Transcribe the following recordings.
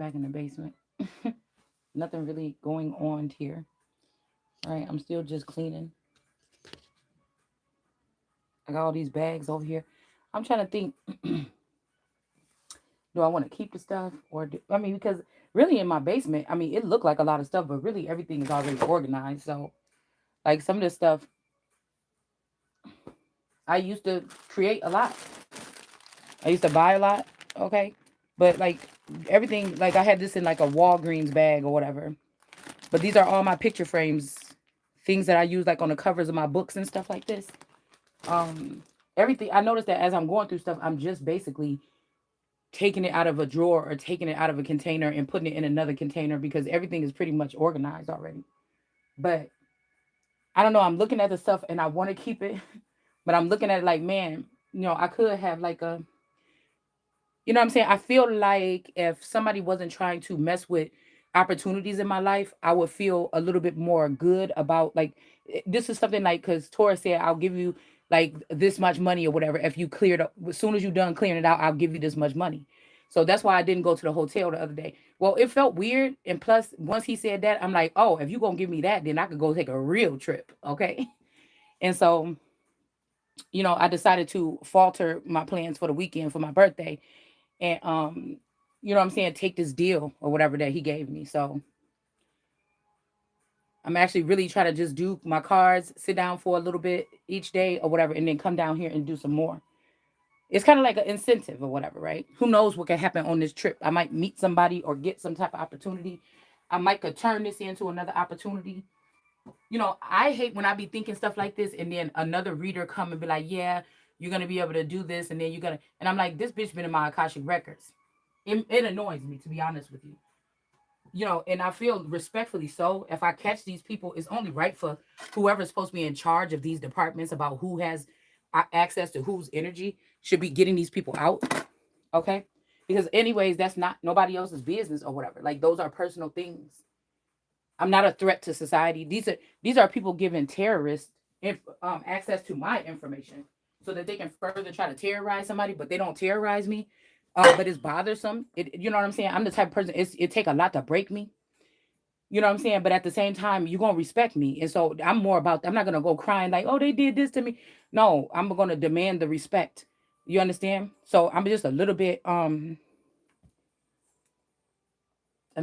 back in the basement. Nothing really going on here. All right, I'm still just cleaning. I got all these bags over here. I'm trying to think, do I want to keep the stuff or I mean, because really in my basement, I mean, it looked like a lot of stuff, but really everything is already organized. So, like some of this stuff, I used to create a lot. I used to buy a lot, okay? But like everything, like I had this in like a Walgreens bag or whatever. But these are all my picture frames, things that I use like on the covers of my books and stuff like this. Um, Everything I noticed that as I'm going through stuff, I'm just basically taking it out of a drawer or taking it out of a container and putting it in another container because everything is pretty much organized already. But I don't know, I'm looking at the stuff and I want to keep it, but I'm looking at it like, man, I could have like a what I'm saying? I feel like if somebody wasn't trying to mess with opportunities in my life, I would feel a little bit more good about like this is something like because Taurus said I'll give you like this much money or whatever if you cleared up as soon as you're done clearing it out, I'll give you this much money. So that's why I didn't go to the hotel the other day. Well, it felt weird, and plus once he said that, I'm like, oh, if you're gonna give me that, then I could go take a real trip, okay? And so I decided to falter my plans for the weekend for my birthday and what I'm saying, take this deal or whatever that he gave me. So I'm actually really trying to just do my cards, sit down for a little bit each day or whatever, and then come down here and do some more. It's kind of like an incentive or whatever, right? Who knows what can happen on this trip? I might meet somebody or get some type of opportunity. I might could turn this into another opportunity. I hate when I be thinking stuff like this and then another reader come and be like, yeah, you're gonna be able to do this, and then you're gonna and I'm like, this bitch been in my Akashic records. It annoys me, to be honest with you. And I feel respectfully so. If I catch these people, it's only right for whoever's supposed to be in charge of these departments about who has access to whose energy should be getting these people out. Okay. Because, anyways, that's not nobody else's business or whatever. Like, those are personal things. I'm not a threat to society. These are people giving terrorists access to my information so that they can further try to terrorize somebody, but they don't terrorize me. But it's bothersome. You know what I'm saying? I'm the type of person. It take a lot to break me. You know what I'm saying? But at the same time, you're gonna respect me, and so I'm more about. I'm not gonna go crying like, "Oh, they did this to me." No, I'm gonna demand the respect. You understand? So I'm just a little bit. I'm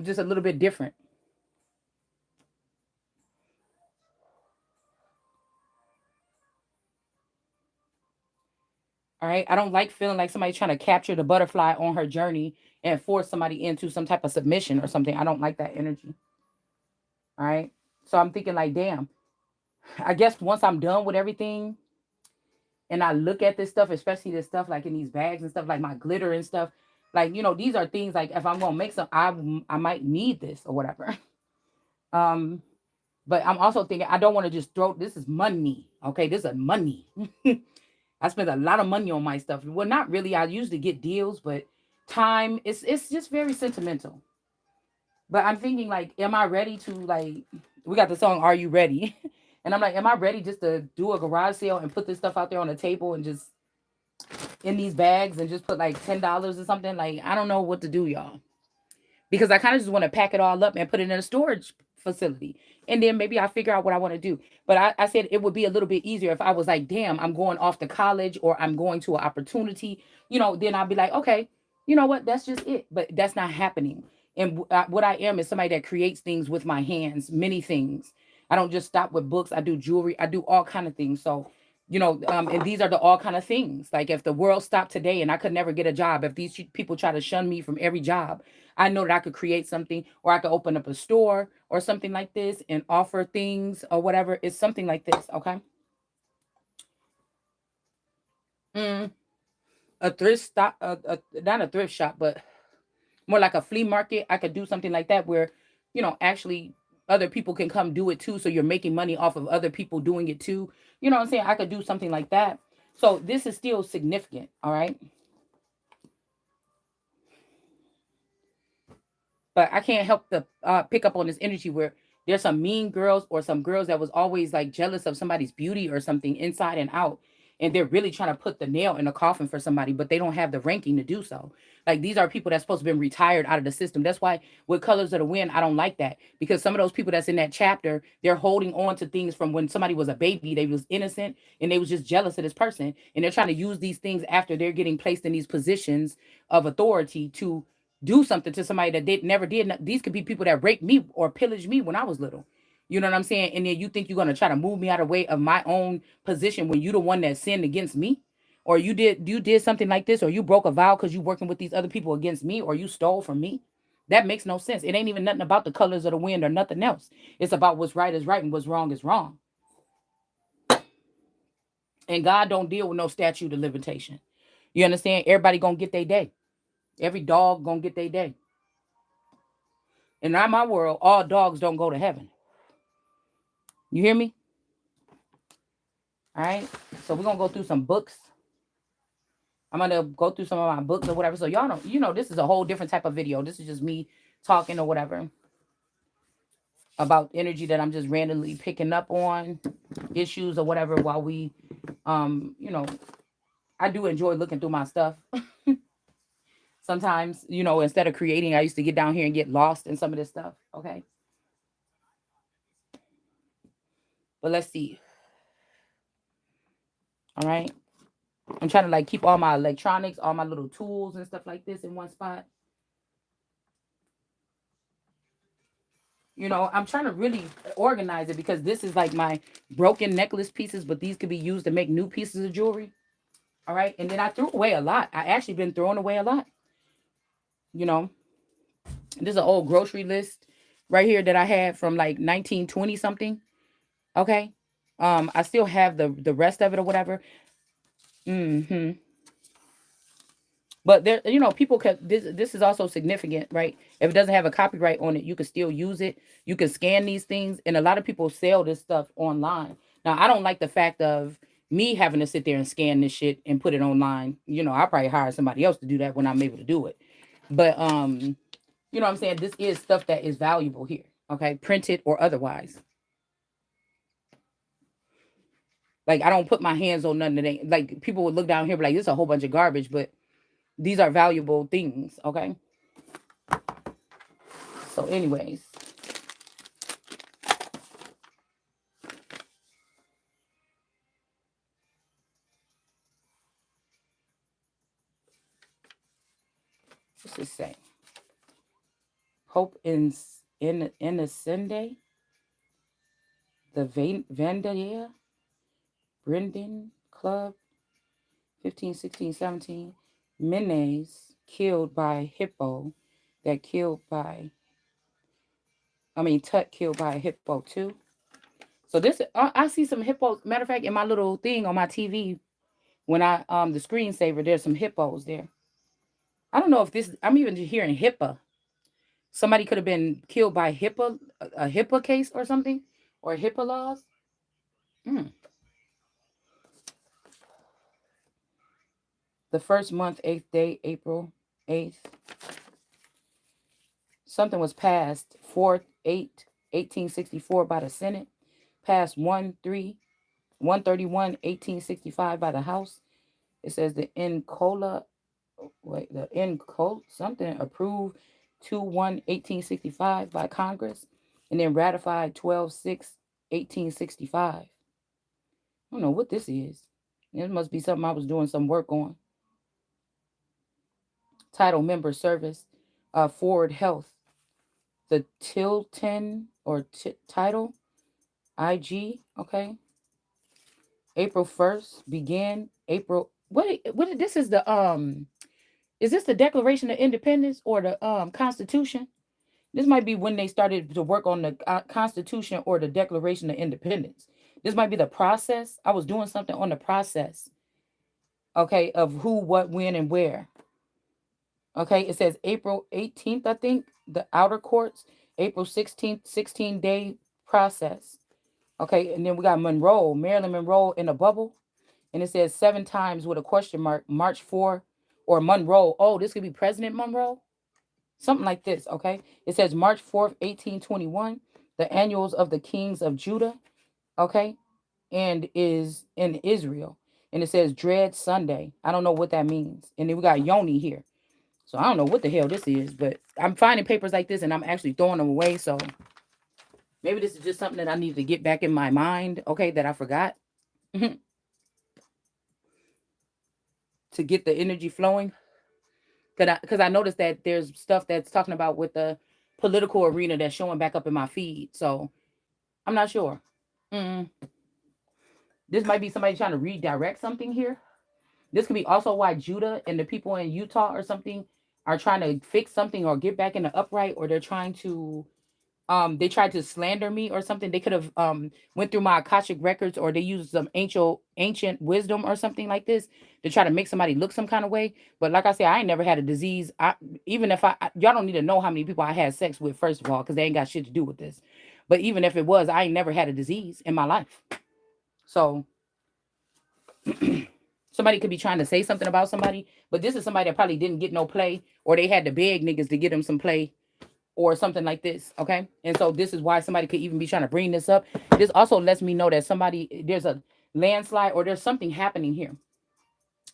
just a little bit different. All right. I don't like feeling like somebody trying to capture the butterfly on her journey and force somebody into some type of submission or something. I don't like that energy. All right. So I'm thinking like, damn. I guess once I'm done with everything and I look at this stuff, especially this stuff like in these bags and stuff, like my glitter and stuff, like these are things like if I'm gonna make some, I might need this or whatever. Um, but I'm also thinking I don't want to just throw. This is money, okay? This is money. I spend a lot of money on my stuff. Well, not really. I usually get deals, but time it's just very sentimental. But I'm thinking like, am I ready to like? We got the song "Are You Ready?" And I'm like, am I ready just to do a garage sale and put this stuff out there on the table and just in these bags and just put like $10 or something? Like I don't know what to do, y'all, because I kind of just want to pack it all up and put it in a storage facility. And then maybe I figure out what I want to do. But I said it would be a little bit easier if I was like, damn, I'm going off to college or I'm going to an opportunity, then I'll be like, okay, you know what? That's just it. But that's not happening. And what I am is somebody that creates things with my hands, many things. I don't just stop with books. I do jewelry. I do all kind of things. So, and these are the all kind of things. Like if the world stopped today and I could never get a job, if these people try to shun me from every job, I know that I could create something or I could open up a store or something like this and offer things or whatever. It's something like this, okay? Mm, a thrift stop, not a thrift shop, but more like a flea market. I could do something like that where, actually other people can come do it too. So you're making money off of other people doing it too. You know what I'm saying? I could do something like that. So this is still significant, all right? But I can't help to pick up on this energy where there's some mean girls or some girls that was always like jealous of somebody's beauty or something inside and out. and they're really trying to put the nail in the coffin for somebody, but they don't have the ranking to do so. Like, these are people that's supposed to be retired out of the system. That's why with Colors of the Wind, I don't like that, because some of those people that's in that chapter, they're holding on to things from when somebody was a baby, they was innocent, and they was just jealous of this person, and they're trying to use these things after they're getting placed in these positions of authority to do something to somebody that they never did. These could be people that raped me or pillaged me when I was little. You know what I'm saying? And then you think you're gonna try to move me out of the way of my own position when you the one that sinned against me, or you did something like this, or you broke a vow because you working with these other people against me, or you stole from me. That makes no sense. It ain't even nothing about the colors of the wind or nothing else. It's about what's right is right and what's wrong is wrong. And God don't deal with no statute of limitation. You understand? Everybody gonna get their day. Every dog gonna get their day. And in my world, all dogs don't go to heaven. You hear me? All right. So we're gonna go through some books. I'm gonna go through some of my books or whatever. So y'all know, this is a whole different type of video. This is just me talking or whatever about energy that I'm just randomly picking up on, issues or whatever, while we I do enjoy looking through my stuff. Sometimes, instead of creating, I used to get down here and get lost in some of this stuff. Okay. But let's see. All right. I'm trying to like keep all my electronics, all my little tools and stuff like this in one spot. I'm trying to really organize it, because this is like my broken necklace pieces, but these could be used to make new pieces of jewelry. All right. And then I threw away a lot. I actually been throwing away a lot. You know, this is an old grocery list right here that I had from like 1920 something. Okay. I still have the rest of it or whatever. Hmm. But there, people can. This is also significant, right? If it doesn't have a copyright on it, you can still use it. You can scan these things, and a lot of people sell this stuff online. Now, I don't like the fact of me having to sit there and scan this shit and put it online. I'll probably hire somebody else to do that when I'm able to do it. But you know what I'm saying? This is stuff that is valuable here. Okay, printed or otherwise. Like, I don't put my hands on nothing that ain't, like, people would look down here and be like, this is a whole bunch of garbage, but these are valuable things. Okay. So, anyways, what's this say? Hope in the Sunday, the Vandalia, Brendan Club, 15, 16, 17, Menes killed by hippo, that killed by, Tut killed by a hippo too. So this, I see some hippos. Matter of fact, in my little thing on my TV, when I the screensaver, there's some hippos there. I don't know if this. I'm even hearing HIPAA. Somebody could have been killed by HIPAA, a HIPAA case or something, or HIPAA laws. Mm. The first month, 8th day, April 8th. Something was passed 4/8/1864 by the Senate, passed 1/3/131/1865 by the House. It says the Encola something approved 2/1/1865 by Congress, and then ratified 12/6/1865. I don't know what this is. It must be something I was doing some work on. Title member service, Forward Health. The Tilton or title IG. Okay. April 1st began. April. What? This is the Is this the Declaration of Independence or the Constitution? This might be when they started to work on the Constitution or the Declaration of Independence. This might be the process. I was doing something on the process. Okay, of who, what, when, and where. Okay, it says April 18th, I think, the outer courts, April 16th, 16-day process. Okay, and then we got Monroe, Marilyn Monroe in a bubble. And it says 7 times with a question mark, March 4, or Monroe. Oh, this could be President Monroe? Something like this, okay? It says March 4th, 1821, the annuals of the kings of Judah, okay? And is in Israel. And it says Dread Sunday. I don't know what that means. And then we got Yoni here. So I don't know what the hell this is, but I'm finding papers like this and I'm actually throwing them away. So maybe this is just something that I need to get back in my mind, okay, that I forgot to get the energy flowing. Because I noticed that there's stuff that's talking about with the political arena that's showing back up in my feed. So I'm not sure. Mm, this might be somebody trying to redirect something here. This could be also why Judah and the people in Utah or something are trying to fix something or get back in the upright, or they're trying to they tried to slander me or something. They could have went through my Akashic records, or they used some ancient wisdom or something like this to try to make somebody look some kind of way. But like I said, I ain't never had a disease. Even if y'all don't need to know how many people I had sex with, first of all, because they ain't got shit to do with this. But even if it was, I ain't never had a disease in my life. So somebody could be trying to say something about somebody, but this is somebody that probably didn't get no play, or they had to beg niggas to get them some play or something like this. Okay. And so this is why somebody could even be trying to bring this up. This also lets me know that there's a landslide or there's something happening here.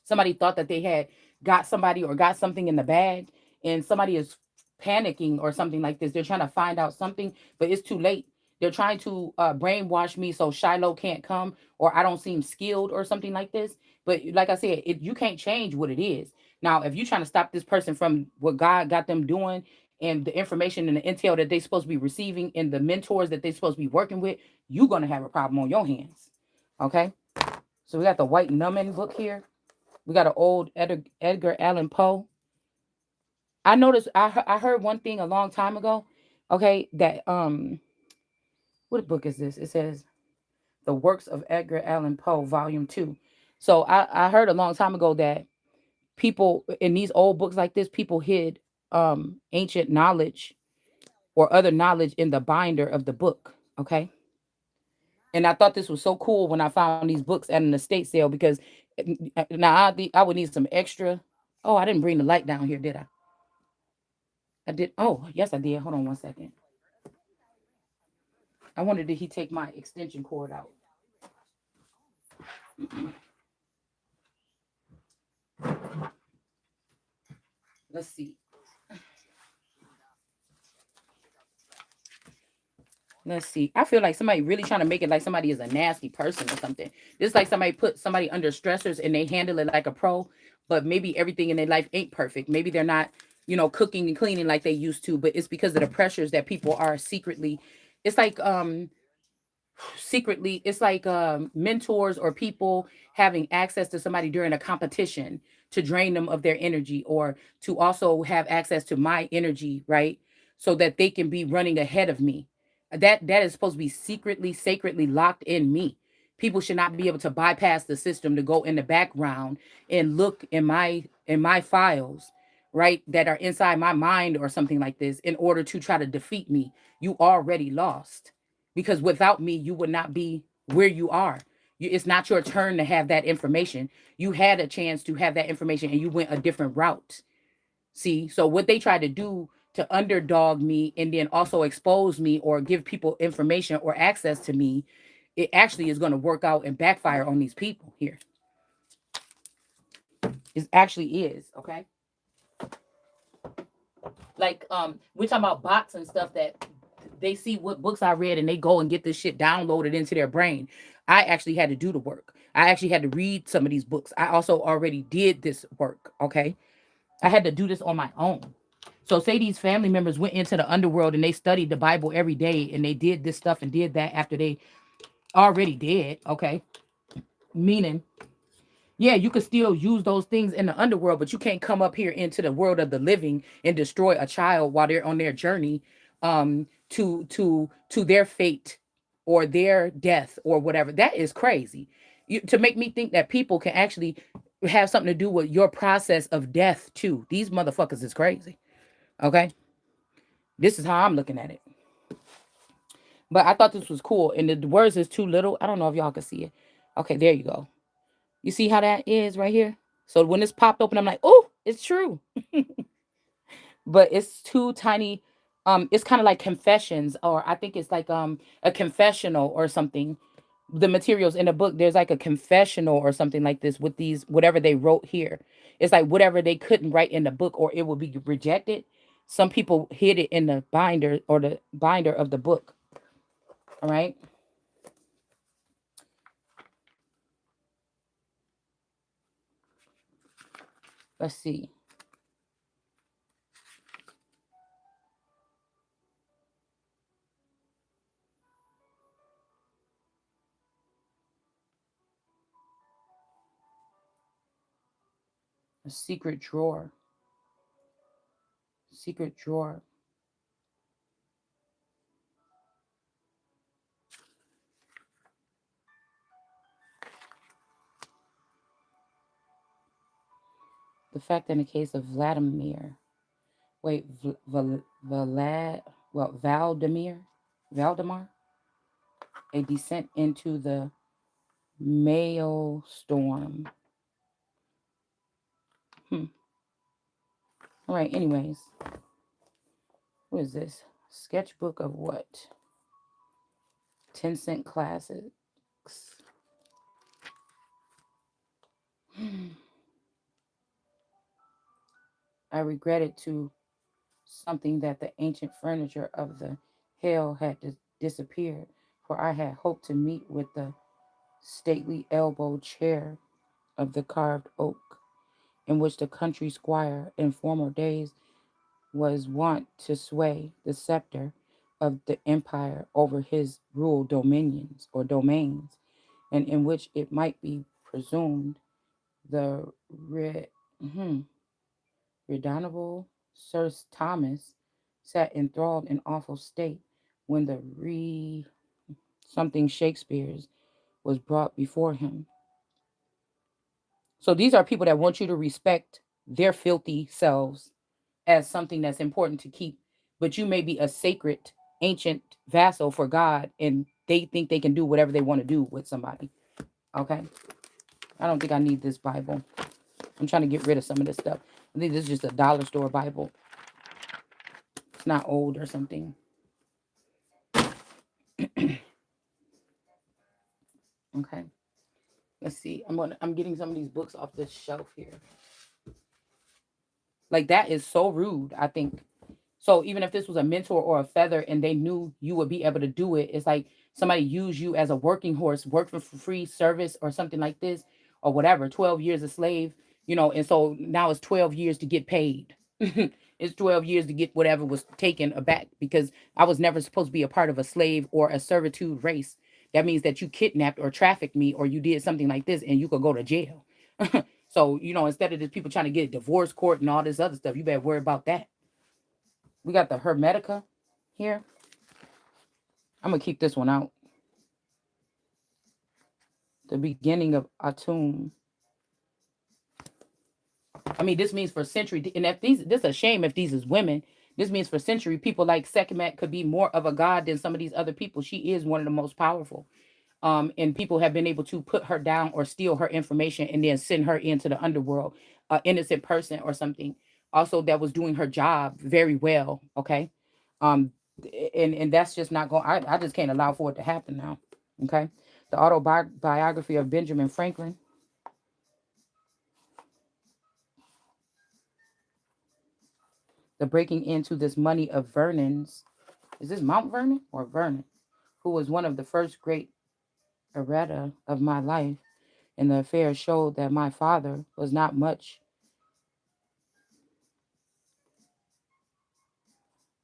Somebody thought that they had got somebody or got something in the bag, and somebody is panicking or something like this. They're trying to find out something, but it's too late. They're trying to brainwash me so Shiloh can't come, or I don't seem skilled or something like this. But like I said, you can't change what it is. Now, if you're trying to stop this person from what God got them doing and the information and the intel that they're supposed to be receiving and the mentors that they're supposed to be working with, you're going to have a problem on your hands. Okay? So we got the White Numbing book here. We got an old Edgar Allan Poe. I noticed, I heard one thing a long time ago, okay, that what book is this? It says The Works of Edgar Allan Poe, Volume 2. So I heard a long time ago that people in these old books like this, people hid ancient knowledge or other knowledge in the binder of the book. Okay. And I thought this was so cool when I found these books at an estate sale because now I would need some extra. Oh, I didn't bring the light down here, did I? I did. Oh, yes, I did. Hold on one second. I wondered, did he take my extension cord out? Let's see. Let's see. I feel like somebody really trying to make it like somebody is a nasty person or something. It's like somebody put somebody under stressors and they handle it like a pro, but maybe everything in their life ain't perfect. Maybe they're not, cooking and cleaning like they used to, but it's because of the pressures that people are secretly. It's like secretly it's like mentors or people having access to somebody during a competition to drain them of their energy, or to also have access to my energy, right, so that they can be running ahead of me. That is supposed to be secretly sacredly locked in me. People should not be able to bypass the system to go in the background and look in my files, right, that are inside my mind or something like this in order to try to defeat me. You already lost, because without me you would not be where you are. It's not your turn to have that information. You had a chance to have that information and you went a different route. See, so what they tried to do to underdog me and then also expose me or give people information or access to me, it actually is going to work out and backfire on these people here. It actually is. Okay. Like we're talking about bots and stuff that they see what books I read and they go and get this shit downloaded into their brain. I actually had to do the work. I actually had to read some of these books. I also already did this work. Okay. I had to do this on my own. So say these family members went into the underworld and they studied the Bible every day and they did this stuff and did that after they already did. Okay. Meaning, yeah, you could still use those things in the underworld, but you can't come up here into the world of the living and destroy a child while they're on their journey to their fate or their death or whatever. That is crazy. To make me think that people can actually have something to do with your process of death too. These motherfuckers is crazy. Okay? This is how I'm looking at it. But I thought this was cool. And the words is too little. I don't know if y'all can see it. Okay, there you go. You see how that is right here? So when this popped open, I'm like, oh, it's true. But it's too tiny. It's kind of like confessions, or I think it's like a confessional or something the materials in the book, there's like a confessional or something like this with these, whatever they wrote here. It's like whatever they couldn't write in the book or it would be rejected. Some people hid it in the binder or the binder of the book. All right. Let's see. A secret drawer. Secret drawer. The fact in the case of Vladimir. Wait, Valdemar, a descent into the maelstrom. Hmm. All right. Anyways, what is this? Sketchbook of what? 10-cent classics. I regretted to something that the ancient furniture of the hell had disappeared, for I had hoped to meet with the stately elbow chair of the carved oak, in which the country squire in former days was wont to sway the scepter of the empire over his rural dominions or domains, and in which it might be presumed the hmm, redoubtable Sir Thomas sat enthralled in awful state when the something Shakespeare's was brought before him. So these are people that want you to respect their filthy selves as something that's important to keep, but you may be a sacred, ancient vassal for God, and they think they can do whatever they want to do with somebody. Okay, I don't think I need this Bible. I'm trying to get rid of some of this stuff. I think this is just a dollar store Bible. It's not old or something. Okay, let's see. I'm getting some of these books off this shelf here. Like that is so rude, I think. So even if this was a mentor or a feather and they knew you would be able to do it, it's like somebody used you as a working horse, work for free service or something like this, or whatever. 12 years a slave, and so now it's 12 years to get paid. It's 12 years to get whatever was taken aback because I was never supposed to be a part of a slave or a servitude race. That means that you kidnapped or trafficked me or you did something like this and you could go to jail. So, instead of just people trying to get a divorce court and all this other stuff, you better worry about that. We got the Hermetica here. I'm going to keep this one out. The beginning of Atum. I mean, this means for century, and if this is a shame if these is women. This means for century, people like Sekhmet could be more of a god than some of these other people. She is one of the most powerful. And people have been able to put her down or steal her information and then send her into the underworld, innocent person or something. Also, that was doing her job very well. Okay, um, and that's just not going. I just can't allow for it to happen now. Okay, the autobiography of Benjamin Franklin. The breaking into this money of Vernon's. Is this Mount Vernon or Vernon? Who was one of the first great errata of my life, and the affair showed that my father was not much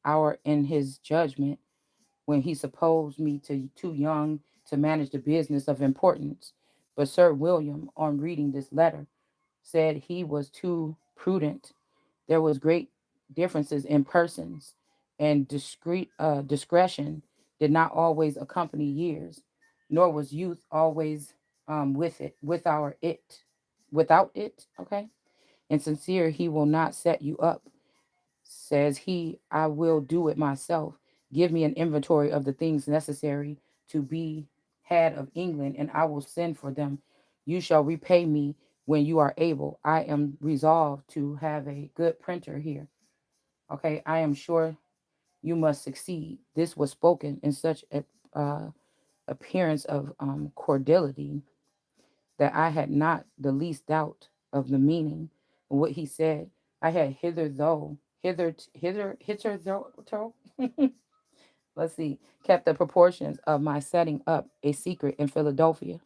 hour in his judgment when he supposed me to too young to manage the business of importance. But Sir William, on reading this letter, said he was too prudent. There was great differences in persons, and discretion did not always accompany years, nor was youth always with it, without it. Okay, and sincere, he will not set you up. Says he, I will do it myself. Give me an inventory of the things necessary to be had of England, and I will send for them. You shall repay me when you are able. I am resolved to have a good printer here. Okay, I am sure you must succeed. This was spoken in such a appearance of cordiality, that I had not the least doubt of the meaning of what he said. I had hitherto, let's see, kept the proportions of my setting up a secret in Philadelphia.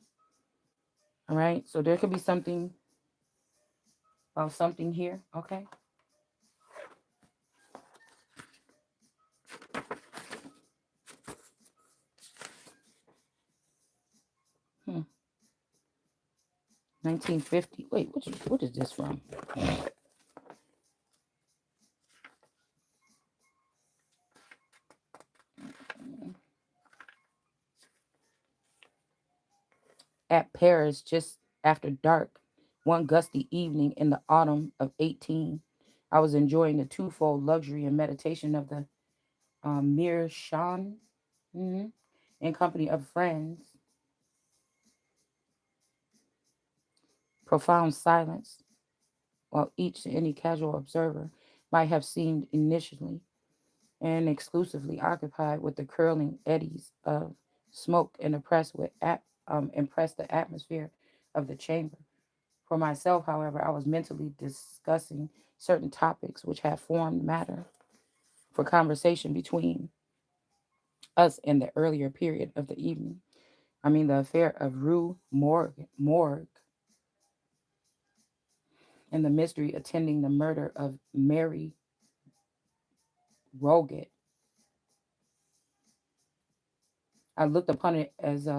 All right, so there could be something about something here. Okay. 1950. Wait, what is this from? At Paris, just after dark, one gusty evening in the autumn of 18, I was enjoying the twofold luxury and meditation of the mere Shan, in company of friends. Profound silence, while each to any casual observer might have seemed initially and exclusively occupied with the curling eddies of smoke and impressed the atmosphere of the chamber. For myself, however, I was mentally discussing certain topics which had formed matter for conversation between us in the earlier period of the evening. I mean, the affair of Morgue and the mystery attending the murder of Mary Roget. I looked upon it as,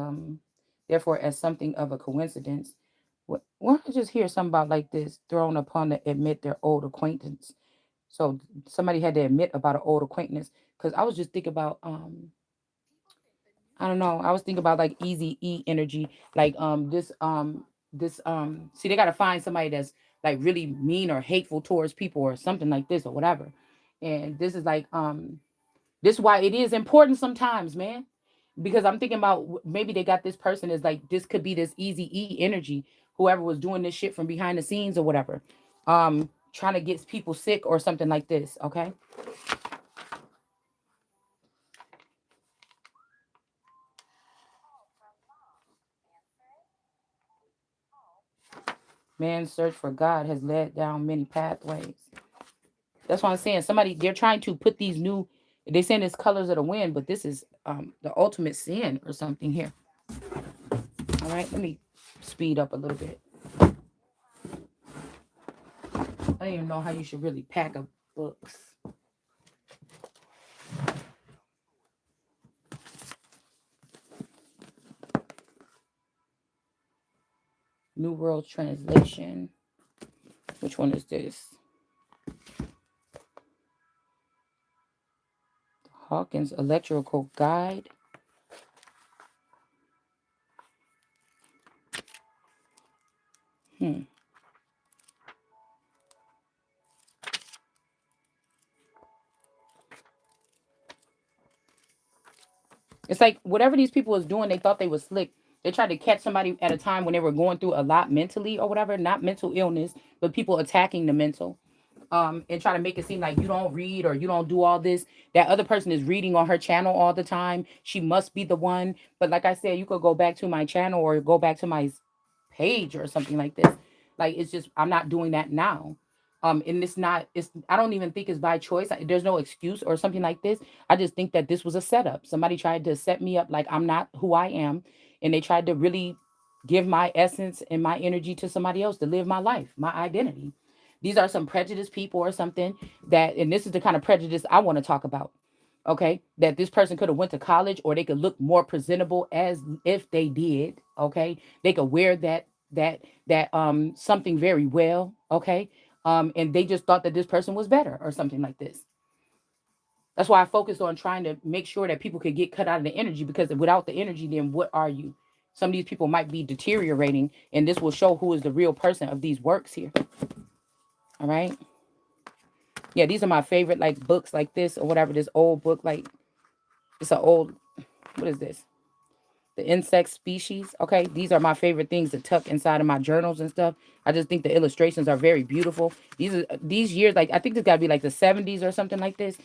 therefore, as something of a coincidence. Why don't I just hear something about like this thrown upon to admit their old acquaintance? So somebody had to admit about an old acquaintance, because I was just thinking about, I don't know. I was thinking about like easy E energy, like see, they gotta find somebody that's like really mean or hateful towards people or something like this or whatever. And this is like this is why it is important sometimes, man. Because I'm thinking about maybe they got this person is like this could be this easy E energy, whoever was doing this shit from behind the scenes or whatever. Trying to get people sick or something like this, okay? Man's search for God has led down many pathways. That's what I'm saying. Somebody they're trying to put these new. They saying it's colors of the wind, but this is the ultimate sin or something here. All right, let me speed up a little bit. I don't even know how you should really pack up books. New World Translation. Which one is this? Hawkins Electrical Guide. Hmm. It's like whatever these people was doing, they thought they was slick. They tried to catch somebody at a time when they were going through a lot mentally or whatever, not mental illness, but people attacking the mental. And try to make it seem like you don't read or you don't do all this. That other person is reading on her channel all the time. She must be the one. But like I said, you could go back to my channel or go back to my page or something like this. Like it's just I'm not doing that now. And it's not. It's I don't even think it's by choice. There's no excuse or something like this. I just think that this was a setup. Somebody tried to set me up like I'm not who I am, and they tried to really give my essence and my energy to somebody else to live my life, my identity. These are some prejudiced people or something that, and this is the kind of prejudice I want to talk about. Okay, that this person could have went to college, or they could look more presentable as if they did. Okay, they could wear that something very well. Okay, and they just thought that this person was better or something like this. That's why I focused on trying to make sure that people could get cut out of the energy, because without the energy, then what are you? Some of these people might be deteriorating, and this will show who is the real person of these works here. All right. Yeah, these are my favorite like books like this or whatever. This old book, like it's an old, what is this? The insect species. Okay, these are my favorite things to tuck inside of my journals and stuff. I just think the illustrations are very beautiful. These years, like I think this got to be like the 70s or something like this.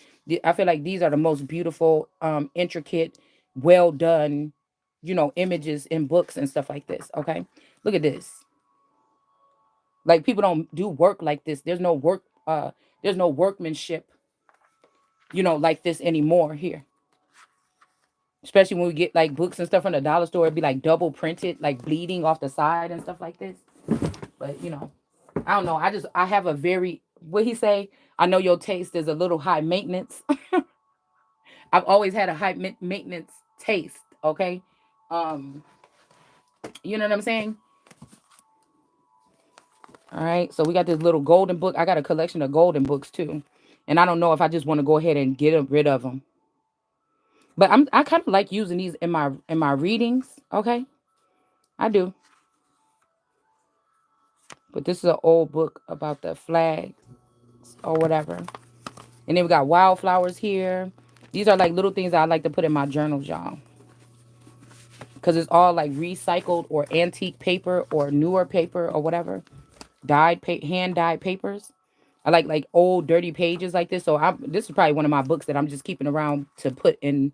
I feel like these are the most beautiful, intricate, well done images in books and stuff like this. Okay. Look at this. Like people don't do work like this. There's no workmanship, like this anymore here. Especially when we get like books and stuff from the dollar store, it'd be like double printed, like bleeding off the side and stuff like this. But I don't know. I have a very, what he say? I know your taste is a little high maintenance. I've always had a high maintenance taste. Okay. Um, you know what I'm saying? All right. So we got this little golden book. I got a collection of golden books too. And I don't know if I just want to go ahead and get rid of them. But I kind of like using these in my readings. Okay. I do. But this is an old book about the flags or whatever. And then we got wildflowers here. These are like little things that I like to put in my journals, y'all. Because it's all like recycled or antique paper or newer paper or whatever. Hand dyed papers. I like old dirty pages like this. So this is probably one of my books that I'm just keeping around to put in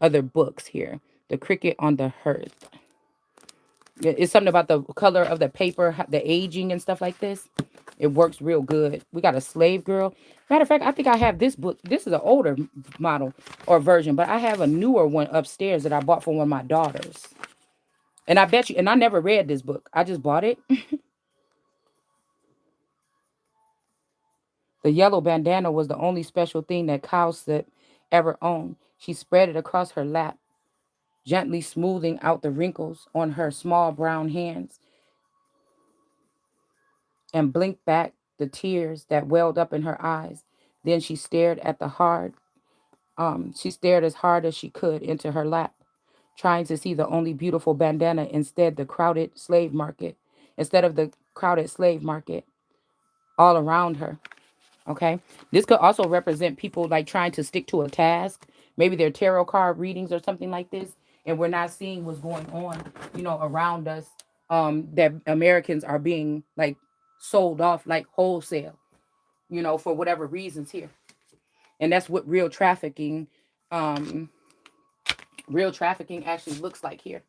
other books here. The Cricket on the Hearth. It's something about the color of the paper, the aging and stuff like this. It works real good. We got a Slave Girl. Matter of fact, I think I have this book. This is an older model or version, but I have a newer one upstairs that I bought for one of my daughters. And I bet you, and I never read this book. I just bought it. The yellow bandana was the only special thing that Cowslip ever owned. She spread it across her lap, gently smoothing out the wrinkles on her small brown hands, and blinked back the tears that welled up in her eyes. Then she stared as hard as she could into her lap, trying to see the only beautiful bandana instead of the crowded slave market all around her. Okay. This could also represent people like trying to stick to a task. Maybe they're tarot card readings or something like this. And we're not seeing what's going on, around us. That Americans are being like sold off like wholesale, for whatever reasons here. And that's what um, real trafficking actually looks like here.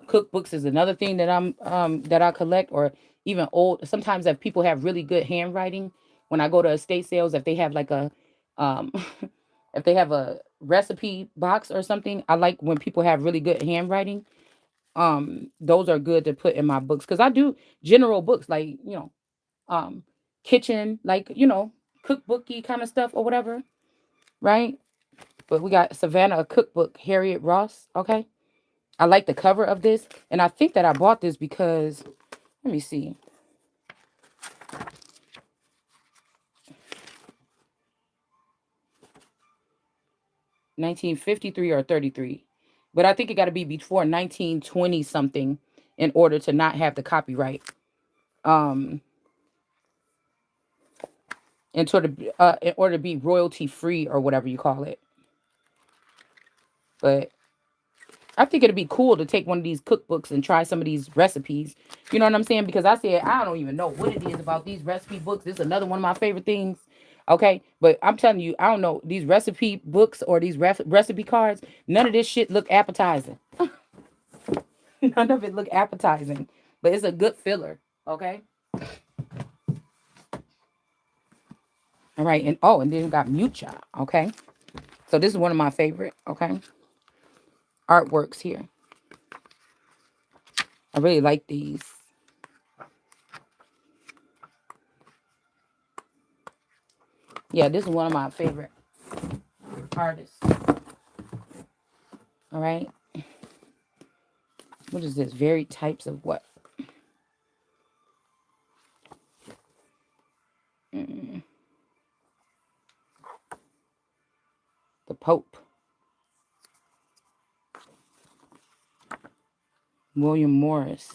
Cookbooks is another thing that I collect, or even old. Sometimes if people have really good handwriting, when I go to estate sales, if they have like a um if they have a recipe box or something, I like when people have really good handwriting. Those are good to put in my books because I do general books like um kitchen, like cookbooky kind of stuff or whatever, right? But we got Savannah, a cookbook, Harriet Ross. Okay. I like the cover of this, and I think that I bought this because, let me see, 1953 or 33, but I think it got to be before 1920 something in order to not have the copyright, um, in order to be royalty free or whatever you call it. But I think it'd be cool to take one of these cookbooks and try some of these recipes. You know what I'm saying? Because I said I don't even know what it is about these recipe books. This is another one of my favorite things. Okay, but I'm telling you, I don't know these recipe books or these recipe cards. None of this shit look appetizing. None of it look appetizing, but it's a good filler. Okay. All right, and then we got Mucha. Okay, so this is one of my favorite. Okay, artworks here. I really like these. Yeah, this is one of my favorite artists. All right. What is this? Varied types of what? Mm, the Pope. William Morris.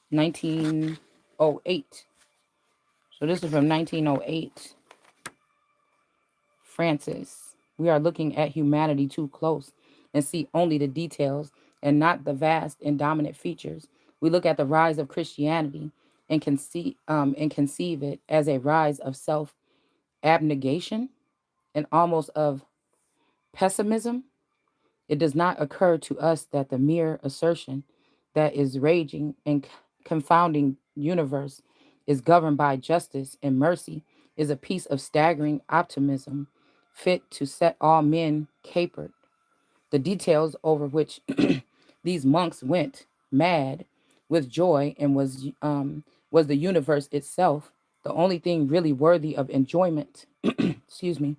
1908. So this is from 1908. Francis. We are looking at humanity too close and see only the details and not the vast and dominant features. We look at the rise of Christianity and conceive it as a rise of self abnegation and almost of pessimism. It does not occur to us that the mere assertion that is raging and confounding universe is governed by justice and mercy is a piece of staggering optimism fit to set all men capered. The details over which these monks went mad with joy and was the universe itself, the only thing really worthy of enjoyment. Excuse me.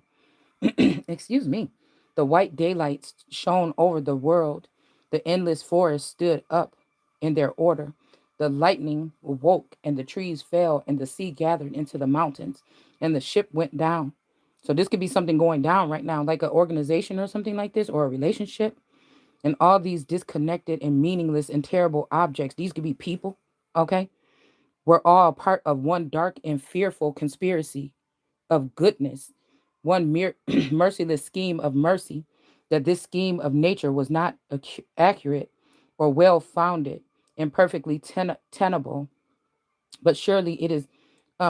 Excuse me. The white daylights shone over the world. The endless forest stood up in their order. The lightning woke, and the trees fell, and the sea gathered into the mountains, and the ship went down. So this could be something going down right now, like an organization or something like this, or a relationship. And all these disconnected and meaningless and terrible objects, these could be people, okay? We're all part of one dark and fearful conspiracy of goodness, one mere merciless scheme of mercy, that this scheme of nature was not accurate or well founded and perfectly tenable, but surely it is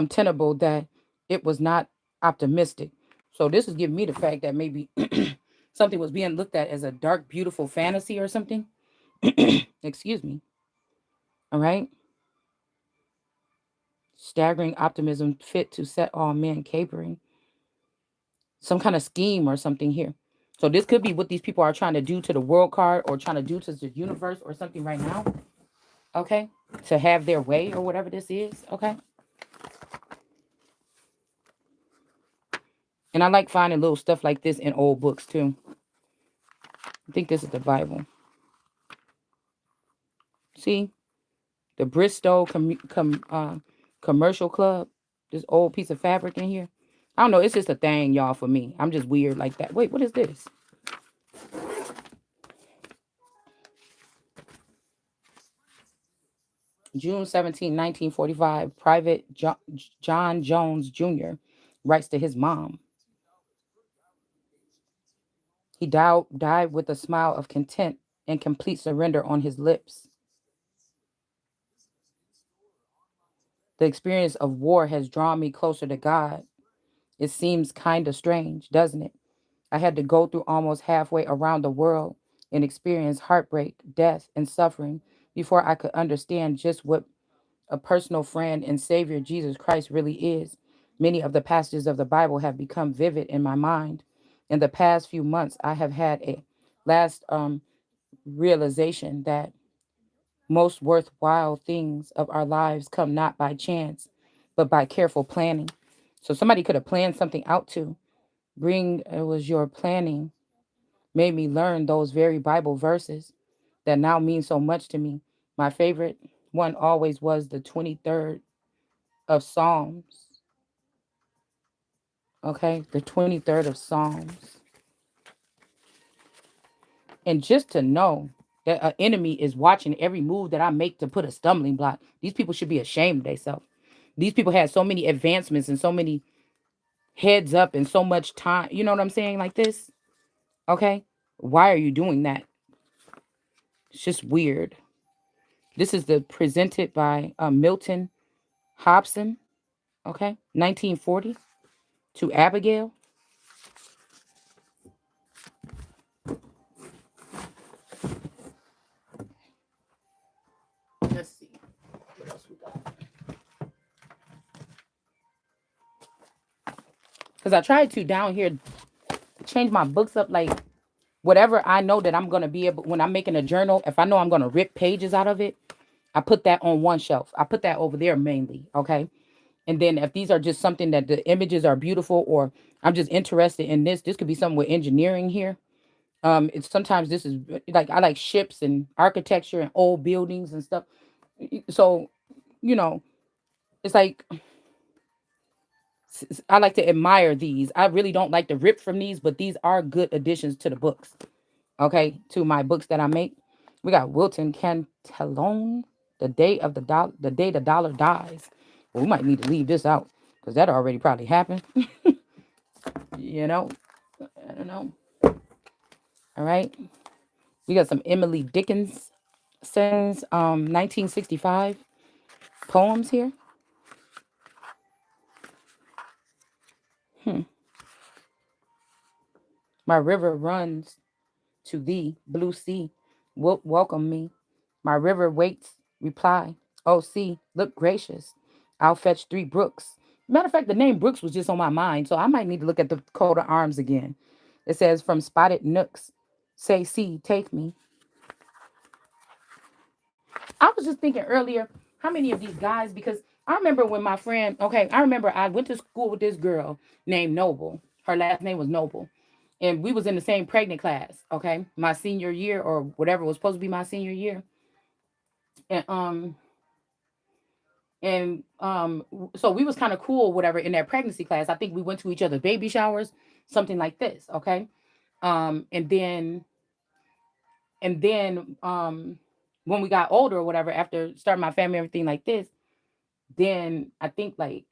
tenable that it was not optimistic. So this is giving me the fact that maybe something was being looked at as a dark, beautiful fantasy or something. Excuse me. All right. Staggering optimism fit to set all men capering. Some kind of scheme or something here. So this could be what these people are trying to do to the world card or trying to do to the universe or something right now. Okay. To have their way or whatever this is. Okay. And I like finding little stuff like this in old books too. I think this is the Bible. See? The Bristol Commercial Club. This old piece of fabric in here. I don't know. It's just a thing, y'all, for me. I'm just weird like that. Wait, what is this? June 17, 1945, Private John Jones Jr. writes to his mom. He died with a smile of content and complete surrender on his lips. The experience of war has drawn me closer to God. It seems kind of strange, doesn't it? I had to go through almost halfway around the world and experience heartbreak, death, and suffering before I could understand just what a personal friend and Savior Jesus Christ really is. Many of the passages of the Bible have become vivid in my mind. In the past few months, I have had a last realization that most worthwhile things of our lives come not by chance, but by careful planning. So somebody could have planned something out to bring, it was your planning made me learn those very Bible verses that now mean so much to me. My favorite one always was the 23rd of Psalms. Okay, the 23rd of Psalms. And just to know that an enemy is watching every move that I make to put a stumbling block, these people should be ashamed of themselves. These people had so many advancements and so many heads up and so much time. You know what I'm saying? Like this. Okay. Why are you doing that? It's just weird. This is the presented by Milton Hobson. Okay. 1940 to Abigail. Let's see. What else we got? Because I tried to down here change my books up like whatever I know that I'm going to be able, when I'm making a journal, if I know I'm going to rip pages out of it, I put that on one shelf. I put that over there mainly. Okay. And then if these are just something that the images are beautiful or I'm just interested in this could be something with engineering here. It's sometimes this is like, I like ships and architecture and old buildings and stuff. So, you know, it's like, I like to admire these. I really don't like to rip from these, but these are good additions to the books. Okay, to my books that I make. We got Wilton Cantillon, the day the dollar dies. Well, we might need to leave this out because that already probably happened. You know, I don't know. All right, we got some Emily Dickinson's 1965. poems here. Hmm. My river runs to thee, blue sea, wilt welcome me. My river waits, reply. Oh, sea, look gracious. I'll fetch 3 brooks. Matter of fact, the name Brooks was just on my mind, so I might need to look at the coat of arms again. It says, from spotted nooks, say, sea, take me. I was just thinking earlier, how many of these guys, because I remember when my friend, okay, I remember I went to school with this girl named Noble. Her last name was Noble. And we was in the same pregnant class, okay, my senior year or whatever was supposed to be my senior year. And so we was kind of cool, whatever, in that pregnancy class. I think we went to each other's baby showers, something like this, okay. And then when we got older or whatever, after starting my family, everything like this, then I think like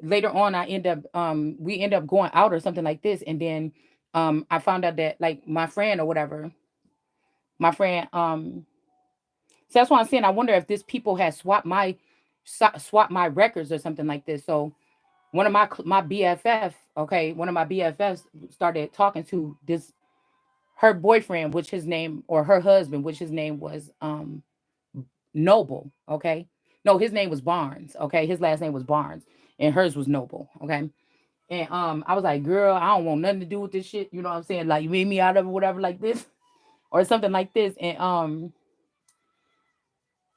later on I end up we end up going out or something like this. And then I found out that like my friend or whatever, my friend so that's why I'm saying I wonder if this people had swapped my records or something like this. So one of my BFF, okay, one of my BFFs started talking to this her boyfriend, which his name, or her husband, which his name was Noble, okay? No, his name was Barnes, okay? His last name was Barnes and hers was Noble, okay? And I was like, girl, I don't want nothing to do with this shit. You know what I'm saying? Like, you meet me out of it, whatever, like this, or something like this.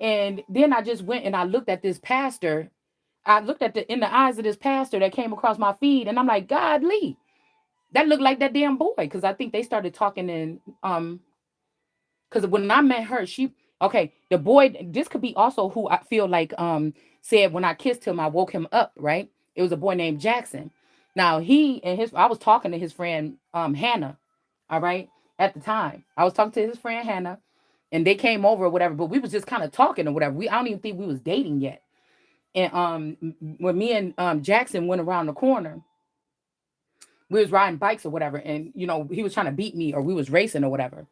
And then I just went and I looked at this pastor. I looked at the in the eyes of this pastor that came across my feed, and I'm like, God Lee, that looked like that damn boy. Cause I think they started talking in because when I met her, she okay, the boy, this could be also who I feel like said when I kissed him, I woke him up, right? It was a boy named Jackson. Now he and his I was talking to his friend Hannah, all right, at the time. I was talking to his friend Hannah, and they came over or whatever, but we was just kind of talking or whatever. I don't even think we was dating yet. And when me and Jackson went around the corner, we was riding bikes or whatever, and you know, he was trying to beat me or we was racing or whatever.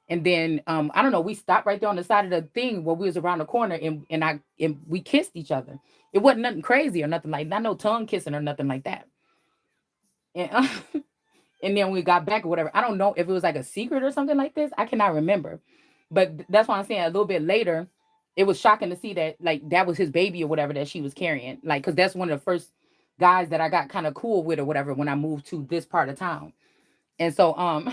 And then I don't know, we stopped right there on the side of the thing where we was around the corner, and we kissed each other. It wasn't nothing crazy or nothing like, not no tongue kissing or nothing like that. And and then we got back or whatever. I don't know if it was like a secret or something like this. I cannot remember. But that's why I'm saying a little bit later, it was shocking to see that like that was his baby or whatever that she was carrying. Like, cause that's one of the first guys that I got kind of cool with or whatever when I moved to this part of town. And so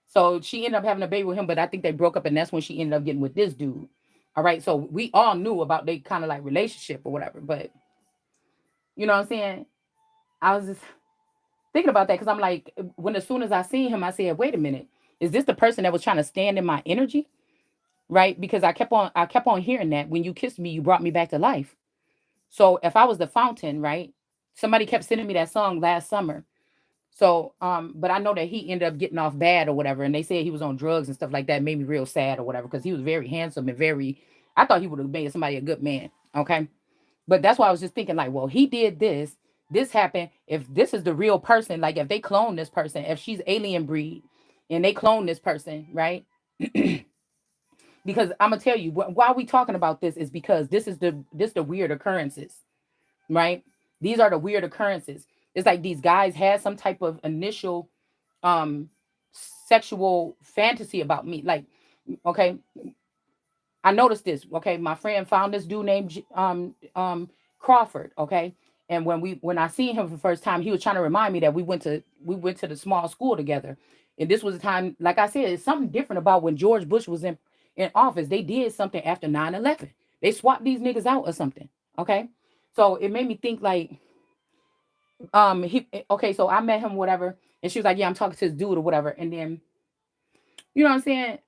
so she ended up having a baby with him, but I think they broke up, and that's when she ended up getting with this dude. All right. So we all knew about they kind of like relationship or whatever. But you know what I'm saying? I was just thinking about that because I'm like, when as soon as I seen him, I said, wait a minute, is this the person that was trying to stand in my energy? Right? Because I kept on hearing that when you kissed me, you brought me back to life. So if I was the fountain, right? Somebody kept sending me that song last summer. So, but I know that he ended up getting off bad or whatever, and they said he was on drugs and stuff like that. Made me real sad or whatever because he was very handsome and very. I thought he would have made somebody a good man. Okay, but that's why I was just thinking like, well, he did this. This happened. If this is the real person, like if they clone this person, if she's alien breed, and they clone this person, right? Because I'm gonna tell you why we talking about this is because this the weird occurrences, right? These are the weird occurrences. It's like these guys had some type of initial um sexual fantasy about me. Like, okay, I noticed this. Okay, my friend found this dude named Crawford. Okay, and when I seen him for the first time, he was trying to remind me that we went to the small school together. And this was a time, like I said, it's something different about when George Bush was in office. They did something after 9/11. They swapped these niggas out or something. Okay, so it made me think like okay, so I met him whatever, and she was like, yeah, I'm talking to this dude or whatever. And then you know what I'm saying.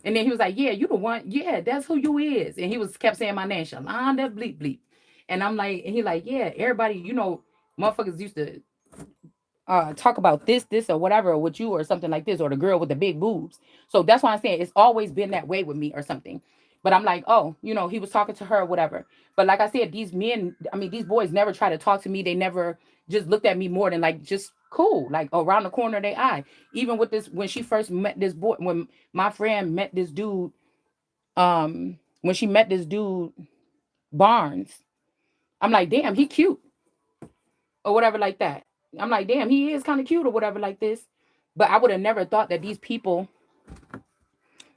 And then he was like, yeah, you the one. Yeah, that's who you is. And he was kept saying my name, Shalonda Bleep Bleep. And I'm like, and he like, yeah, everybody, motherfuckers used to talk about this or whatever with you or something like this, or the girl with the big boobs. So that's why I'm saying it's always been that way with me or something. But I'm like, oh, he was talking to her or whatever. But like I said, these men, I mean, these boys never try to talk to me. They never just looked at me more than like just cool, like around the corner of their eye. Even with this, when she first met this boy, when my friend met this dude, when she met this dude, Barnes. I'm like, damn, he cute or whatever like that. I'm like, damn, he is kind of cute or whatever like this. But I would have never thought that these people,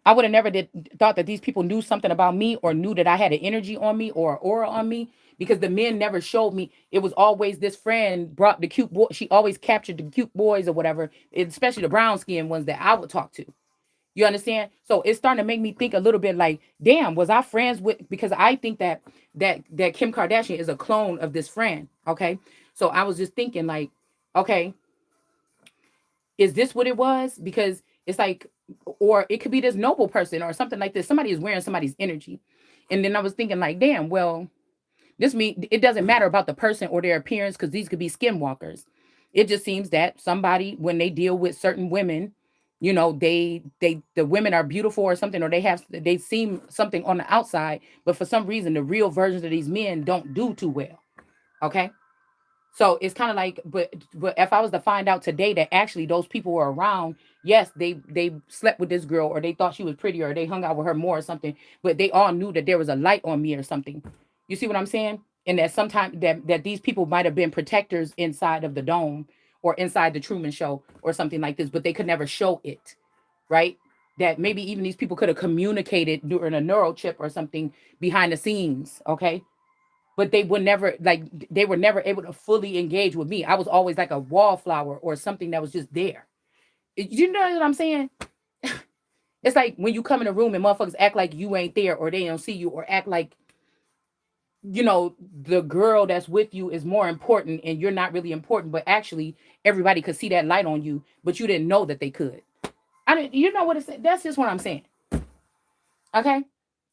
I would have never thought that these people knew something about me or knew that I had an energy on me or an aura on me, because the men never showed me. It was always this friend brought the cute boy. She always captured the cute boys or whatever, especially the brown skinned ones that I would talk to. You understand? So it's starting to make me think a little bit like, damn, was I friends with? Because I think that Kim Kardashian is a clone of this friend. Okay, so I was just thinking like, okay, is this what it was? Because it's like, or it could be this noble person or something like this. Somebody is wearing somebody's energy, and then I was thinking like, damn, well, this mean it doesn't matter about the person or their appearance, because these could be skinwalkers. It just seems that somebody, when they deal with certain women, the women are beautiful or something, or they seem something on the outside, but for some reason the real versions of these men don't do too well. Okay. So it's kind of like, but if I was to find out today that actually those people were around, yes, they slept with this girl, or they thought she was pretty, or they hung out with her more or something, but they all knew that there was a light on me or something. You see what I'm saying? And that sometimes that these people might have been protectors inside of the dome or inside the Truman Show or something like this, but they could never show it, right? That maybe even these people could have communicated during a neural chip or something behind the scenes, okay? But they would never, like, they were never able to fully engage with me. I was always like a wallflower or something that was just there. You know what I'm saying? It's like when you come in a room and motherfuckers act like you ain't there, or they don't see you, or act like, the girl that's with you is more important and you're not really important, but actually everybody could see that light on you, but you didn't know that they could. I didn't, you know what it's, that's just what I'm saying. Okay?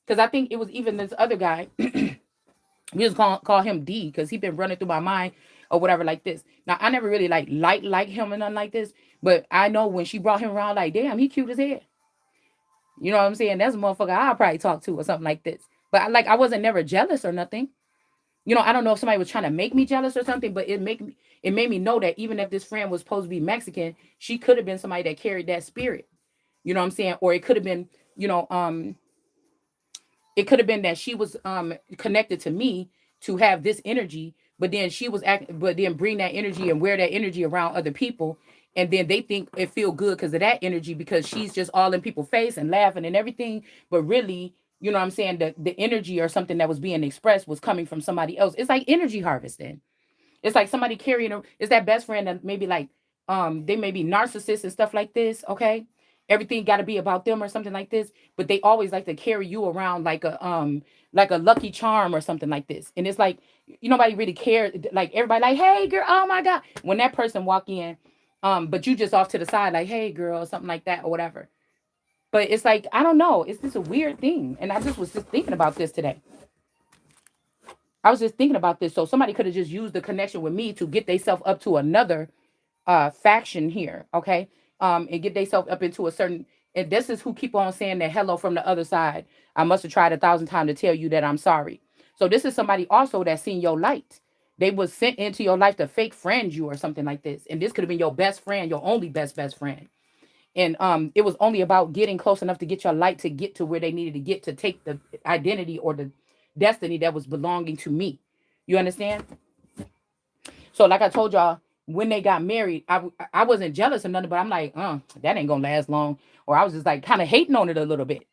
Because I think it was even this other guy. We just call him D, because he been running through my mind or whatever like this. Now I never really like him and nothing like this, but I know when she brought him around, like, damn, he cute as hell. You know what I'm saying? That's a motherfucker I'll probably talk to or something like this. But I wasn't never jealous or nothing. I don't know if somebody was trying to make me jealous or something, but it made me know that even if this friend was supposed to be Mexican, she could have been somebody that carried that spirit. You know what I'm saying? Or it could have been, you know, it could have been that she was connected to me to have this energy, but then but then bring that energy and wear that energy around other people, and then they think it feel good because of that energy, because she's just all in people's face and laughing and everything. But really, you know what I'm saying, the energy or something that was being expressed was coming from somebody else. It's like energy harvesting. It's like somebody carrying it's that best friend that maybe like they may be narcissists and stuff like this, okay? Everything got to be about them or something like this, but they always like to carry you around like a lucky charm or something like this. And it's like nobody really cares, like everybody like, "Hey girl, oh my god." When that person walk in, but you just off to the side like, "Hey girl," or something like that or whatever. But it's like, I don't know, it's just a weird thing. And I just was just thinking about this today. I was just thinking about this. So somebody could have just used the connection with me to get themselves up to another faction here, okay? And get themselves up into a certain, and this is who keep on saying that hello from the other side. I must have tried 1,000 times to tell you that I'm sorry. So this is somebody also that's seen your light. They was sent into your life to fake friend you or something like this. And this could have been your best friend, your only best friend. And it was only about getting close enough to get your light to get to where they needed to get to take the identity or the destiny that was belonging to me. You understand? So like I told y'all, when they got married, I wasn't jealous or nothing, but I'm like, that ain't gonna last long. Or I was just like kind of hating on it a little bit.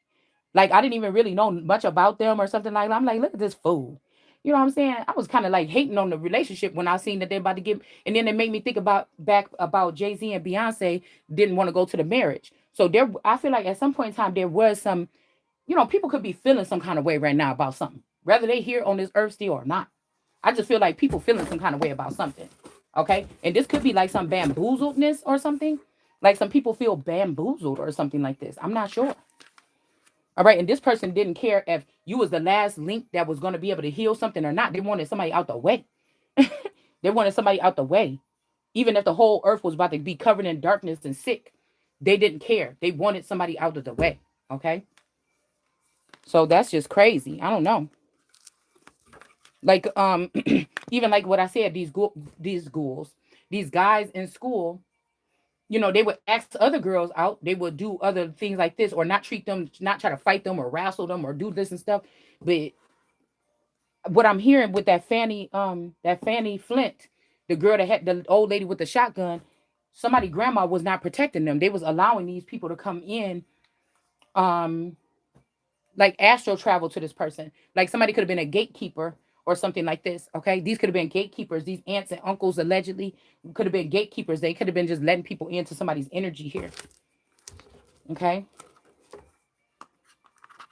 Like I didn't even really know much about them or something like that. I'm like, look at this fool. You know what I'm saying? I was kind of like hating on the relationship when I seen that they're about to get, and then it made me think about Jay-Z and Beyonce didn't want to go to the marriage. So I feel like at some point in time there was some, people could be feeling some kind of way right now about something, whether they here on this earth still or not. I just feel like people feeling some kind of way about something. Okay. And this could be like some bamboozledness or something. Like some people feel bamboozled or something like this. I'm not sure. All right. And this person didn't care if you was the last link that was going to be able to heal something or not. They wanted somebody out the way. They wanted somebody out the way. Even if the whole earth was about to be covered in darkness and sick, they didn't care. They wanted somebody out of the way. Okay. So that's just crazy. I don't know. Like even like what I said, these ghouls, these guys in school, they would ask other girls out. They would do other things like this, or not treat them, not try to fight them or wrestle them or do this and stuff. But what I'm hearing with that Fanny Flint, the girl that had the old lady with the shotgun, somebody grandma was not protecting them. They was allowing these people to come in, um, like astral travel to this person. Like somebody could have been a gatekeeper or something like this. Okay, these could have been gatekeepers. These aunts and uncles allegedly could have been gatekeepers. They could have been just letting people into somebody's energy here. Okay.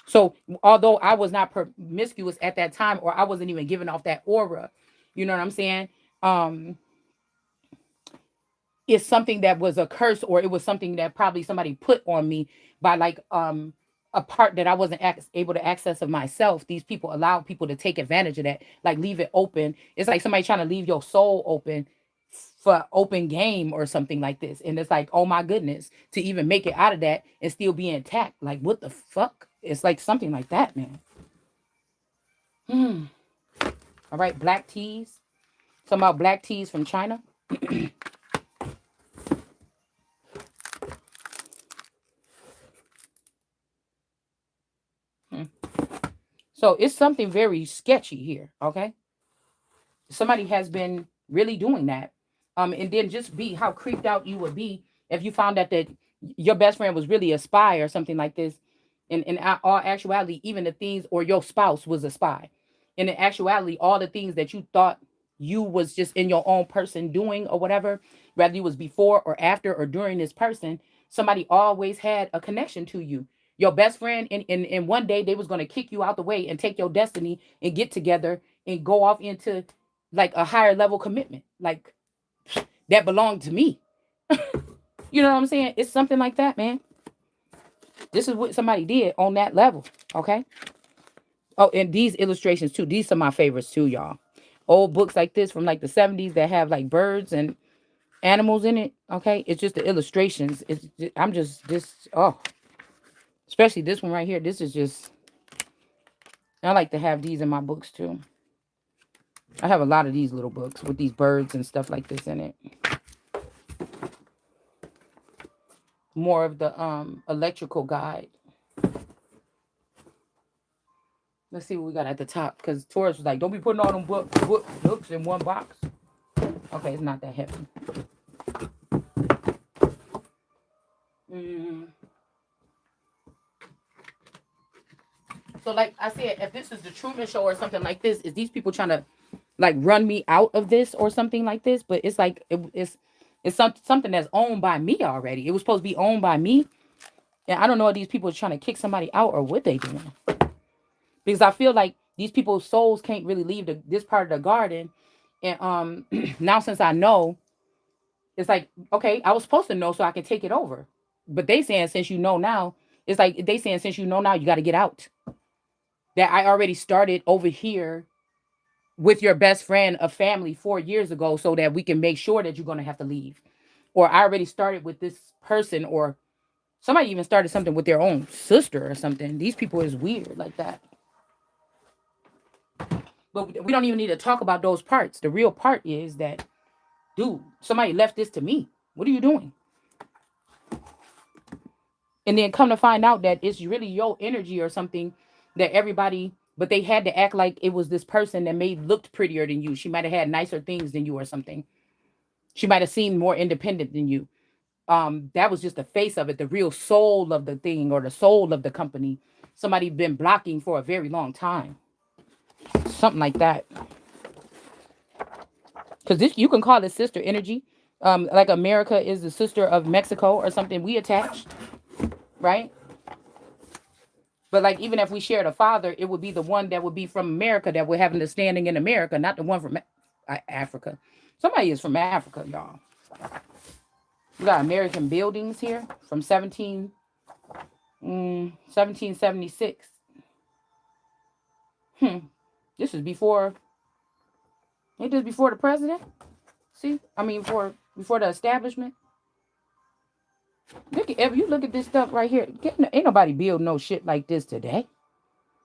So although I was not promiscuous at that time, or I wasn't even giving off that aura, you know what I'm saying? Um, it's something that was a curse, or it was something that probably somebody put on me by like a part that I wasn't able to access of myself. These people allow people to take advantage of that, like leave it open. It's like somebody trying to leave your soul open for open game or something like this. And it's like, oh my goodness, to even make it out of that and still be intact. Like what the fuck? It's like something like that, man. Hmm. All right, black teas. Talking about black teas from China. Hmm. So it's something very sketchy here, okay? Somebody has been really doing that. And then just be how creeped out you would be if you found out that your best friend was really a spy or something like this. In all actuality, even the things, or your spouse was a spy. And in actuality, all the things that you thought you was just in your own person doing or whatever, whether you was before or after or during this person, somebody always had a connection to you. Your best friend, and one day they was going to kick you out the way and take your destiny and get together and go off into like a higher level commitment. Like that belonged to me. You know what I'm saying? It's something like that, man. This is what somebody did on that level. Okay. Oh, and these illustrations too. These are my favorites too, y'all. Old books like this from like the 70s that have like birds and animals in it. Okay. It's just the illustrations. I'm just this. Oh, especially this one right here. This is just, I like to have these in my books too. I have a lot of these little books with these birds and stuff like this in it. More of the electrical guide. Let's see what we got at the top, because Taurus was like, don't be putting all them books in one box. Okay, it's not that heavy. Mm. So like I said, if this is the Truman Show or something like this, is these people trying to like run me out of this or something like this? But it's like it's something that's owned by me already. It was supposed to be owned by me. And I don't know if these people are trying to kick somebody out or what they doing. Because I feel like these people's souls can't really leave this part of the garden. And now since I know, it's like, okay, I was supposed to know so I can take it over. But they saying since you know now, it's like they saying since you know now, you got to get out. That I already started over here with your best friend of family 4 years ago so that we can make sure that you're going to have to leave. Or I already started with this person, or somebody even started something with their own sister or something. These people is weird like that. But we don't even need to talk about those parts. The real part is that, dude, somebody left this to me. What are you doing? And then come to find out that it's really your energy or something that everybody, but they had to act like it was this person that looked prettier than you. She might have had nicer things than you or something. She might have seemed more independent than you. That was just the face of it, the real soul of the thing or the soul of the company. Somebody been blocking for a very long time. Something like that. Because this, you can call it sister energy. Like America is the sister of Mexico or something. We attached, right? But like even if we shared a father, it would be the one that would be from America that would have an standing in America, not the one from Africa. Somebody is from Africa, y'all. We got American buildings here from 1776. This is before. Ain't this before the president? See, I mean, before the establishment. Look at if you look at this stuff right here. Ain't nobody build no shit like this today.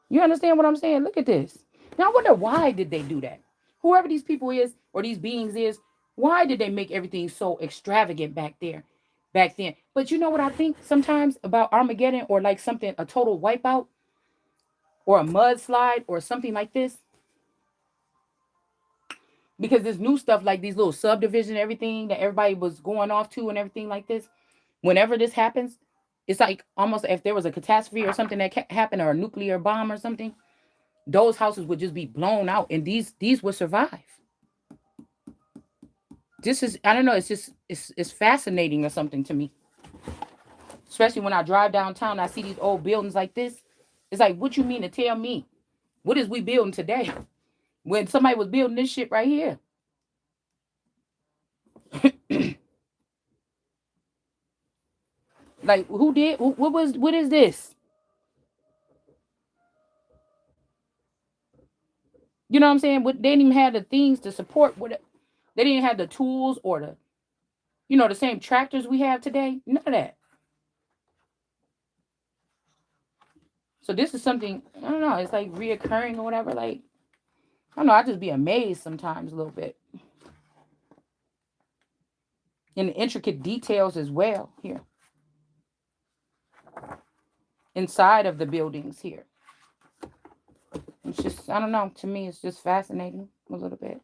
You understand what I'm saying? Look at this. Now I wonder why did they do that? Whoever these people is or these beings is, why did they make everything so extravagant back there? back then. But you know what I think sometimes about Armageddon, or like something, a total wipeout or a mudslide or something like this? Because this new stuff, like these little subdivision, everything that everybody was going off to and everything like this, whenever this happens, it's like almost if there was a catastrophe or something that happened, or a nuclear bomb or something, those houses would just be blown out, and these would survive. This is, I don't know, it's just it's fascinating or something to me. Especially when I drive downtown, I see these old buildings like this. It's like, what you mean to tell me? What is we building today? When somebody was building this shit right here. Like, who did? What is this? You know what I'm saying? What, they didn't even have the things to support. What, they didn't have the tools or the, the same tractors we have today. None of that. So this is something, I don't know. It's like reoccurring or whatever. Like, I don't know. I just be amazed sometimes a little bit. In the intricate details as well here. Inside of the buildings here. It's just, I don't know. To me, it's just fascinating a little bit.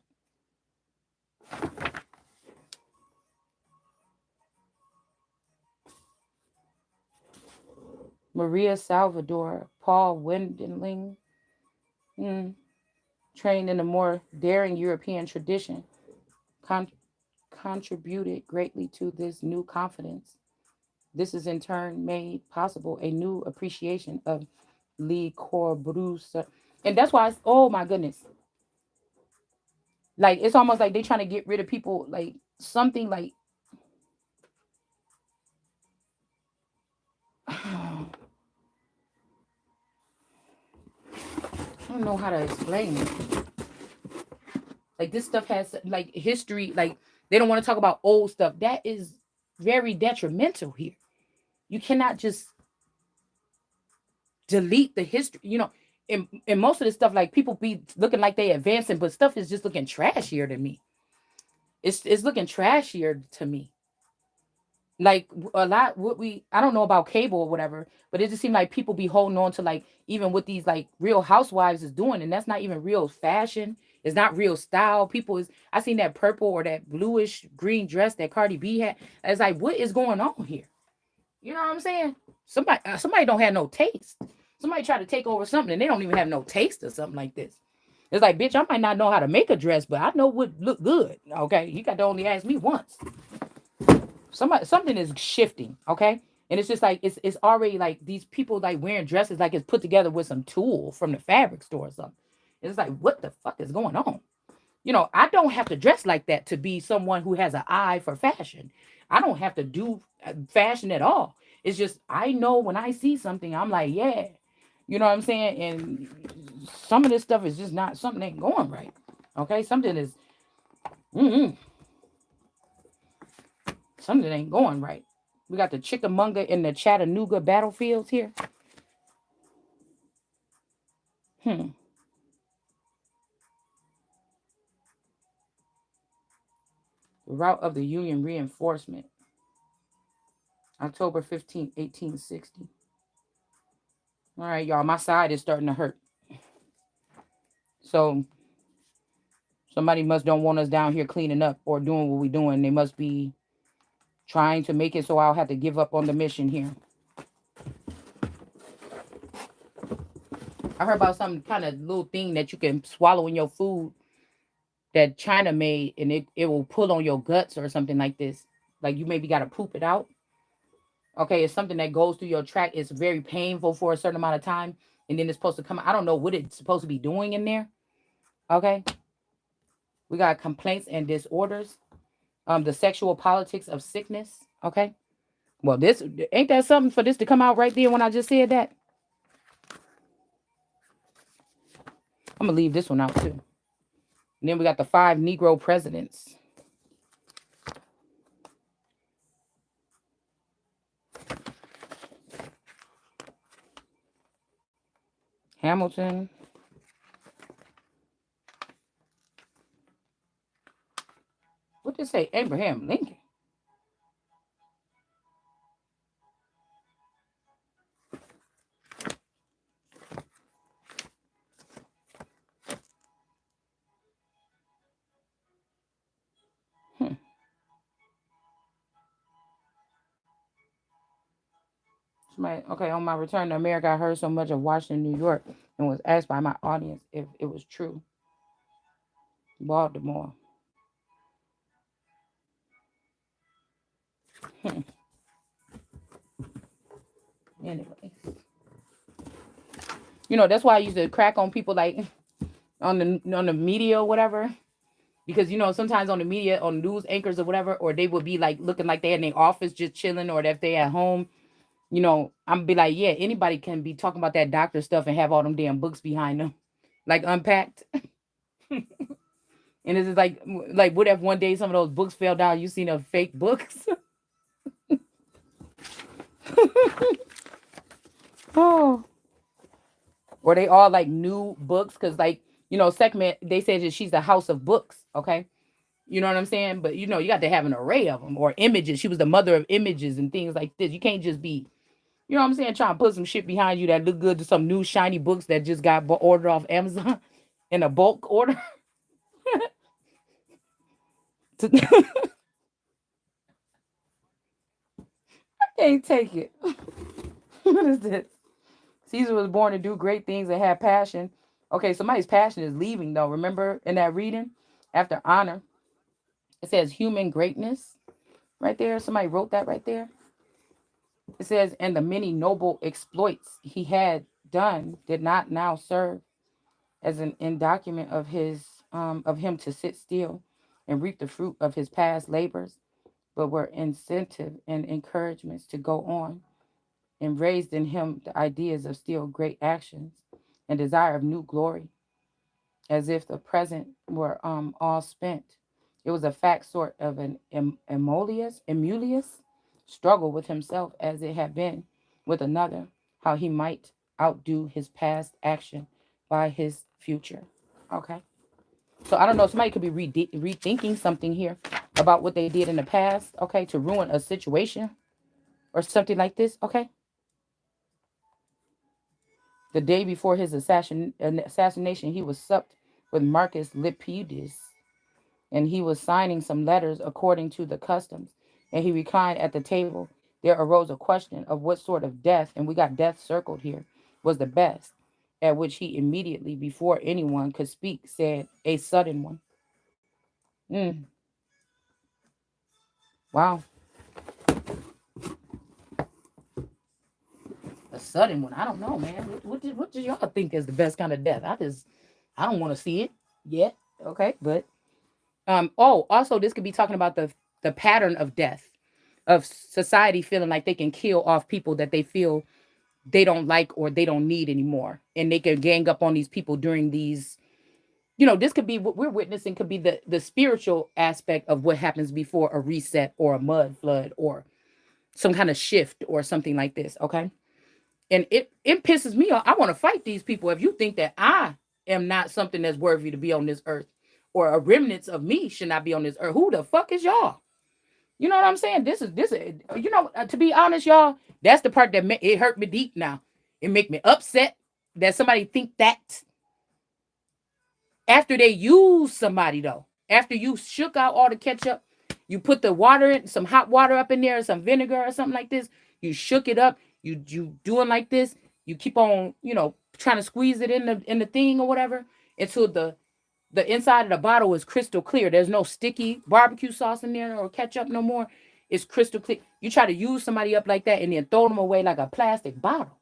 Maria Salvador, Paul Wendling, trained in a more daring European tradition, con- contributed greatly to this new confidence. This is in turn made possible a new appreciation of Le Corbusier. And that's why, oh my goodness. Like, it's almost like they're trying to get rid of people, like something like, I don't know how to explain it. Like, this stuff has like history, like they don't want to talk about old stuff. That is very detrimental here. You cannot just delete the history, and most of this stuff, like people be looking like they advancing, but stuff is just looking trashier to me. It's looking trashier to me. Like a lot, what we, I don't know about cable or whatever, but it just seemed like people be holding on to, like, even what these like Real Housewives is doing, and that's not even real fashion. It's not real style. People is, I seen that purple or that bluish green dress that Cardi B had. It's like, what is going on here? You know what I'm saying? Somebody don't have no taste. Somebody try to take over something and they don't even have no taste or something like this. It's like, bitch, I might not know how to make a dress, but I know what look good. Okay, you got to only ask me once. Something is shifting. Okay, and it's just like it's already like these people like wearing dresses like it's put together with some tool from the fabric store or something. It's like, what the fuck is going on? I don't have to dress like that to be someone who has an eye for fashion. I don't have to do fashion at all. It's just, I know when I see something, I'm like, yeah. You know what I'm saying? And some of this stuff is just not, something ain't going right. Okay? Something is, mm-mm, something ain't going right. We got the Chickamauga and the Chattanooga battlefields here. Hmm. The route of the Union reinforcement. October 15th, 1860. All right, y'all. My side is starting to hurt. So somebody must don't want us down here cleaning up or doing what we're doing. They must be trying to make it so I'll have to give up on the mission here. I heard about some kind of little thing that you can swallow in your food that China made, and it will pull on your guts or something like this. Like, you maybe got to poop it out. Okay, it's something that goes through your tract. It's very painful for a certain amount of time, and then it's supposed to come. I don't know what it's supposed to be doing in there. Okay, we got complaints and disorders. The sexual politics of sickness. Okay. Well, this ain't that something for this to come out right there when I just said that. I'm gonna leave this one out too. And then we got the 5 Negro presidents. Hamilton. What did it say? Abraham Lincoln. Okay, on my return to America, I heard so much of Washington, New York, and was asked by my audience if it was true. Baltimore. Anyway, that's why I used to crack on people like on the media or whatever. Because sometimes on the media, on news anchors or whatever, or they would be like looking like they're in their office just chilling, or if they at home, I'm be like, yeah, anybody can be talking about that doctor stuff and have all them damn books behind them, like unpacked. And it's just like what if one day some of those books fell down? You seen a fake books? Oh, or they all like new books? Because like segment they said that she's the house of books. Okay, you know what I'm saying? But you got to have an array of them or images. She was the mother of images and things like this. You can't just be, you know what I'm saying, trying to put some shit behind you that look good to some new shiny books that just got ordered off Amazon in a bulk order. Can't take it. What is this? Caesar was born to do great things and had passion. Okay, somebody's passion is leaving though. Remember in that reading after honor, it says human greatness right there. Somebody wrote that right there. It says, and the many noble exploits he had done did not now serve as an document of him to sit still and reap the fruit of his past labors, but were incentive and encouragements to go on, and raised in him the ideas of still great actions and desire of new glory, as if the present were all spent. It was a fact sort of an emulous struggle with himself as it had been with another, how he might outdo his past action by his future. Okay. So I don't know, somebody could be rethinking something here about what they did in the past, okay, to ruin a situation or something like this, okay? The day before his assassination, he was supped with Marcus Lepidus, and he was signing some letters according to the customs, and he reclined at the table. There arose a question of what sort of death, and we got death circled here, was the best, at which he immediately, before anyone could speak, said, a sudden one. Mm, wow. A sudden one. I don't know, man. What do y'all think is the best kind of death? I don't want to see it yet. Okay, but also this could be talking about the pattern of death, of society feeling like they can kill off people that they feel they don't like or they don't need anymore, and they can gang up on these people during these. This could be what we're witnessing. Could be the spiritual aspect of what happens before a reset or a mud flood or some kind of shift or something like this. Okay. And it pisses me off. I want to fight these people. If you think that I am not something that's worthy to be on this earth, or a remnants of me should not be on this earth, who the fuck is y'all? You know what I'm saying? This is to be honest, y'all, that's the part that it hurt me deep. Now it make me upset that somebody think that after they use somebody though, after you shook out all the ketchup, you put the water in, some hot water up in there, some vinegar or something like this. You shook it up. You doing like this. You keep on, trying to squeeze it in the thing or whatever until the inside of the bottle is crystal clear. There's no sticky barbecue sauce in there or ketchup no more. It's crystal clear. You try to use somebody up like that and then throw them away like a plastic bottle.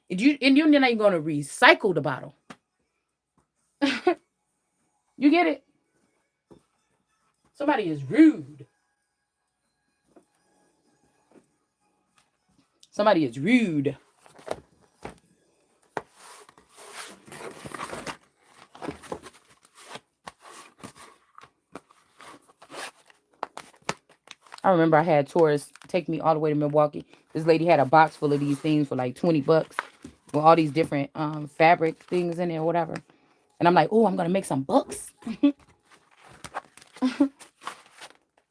And you're not even gonna recycle the bottle. You get it? Somebody is rude. Somebody is rude. I remember I had tourists take me all the way to Milwaukee. This lady had a box full of these things for like $20 with all these different fabric things in there or whatever. And I'm like, oh, I'm gonna make some books.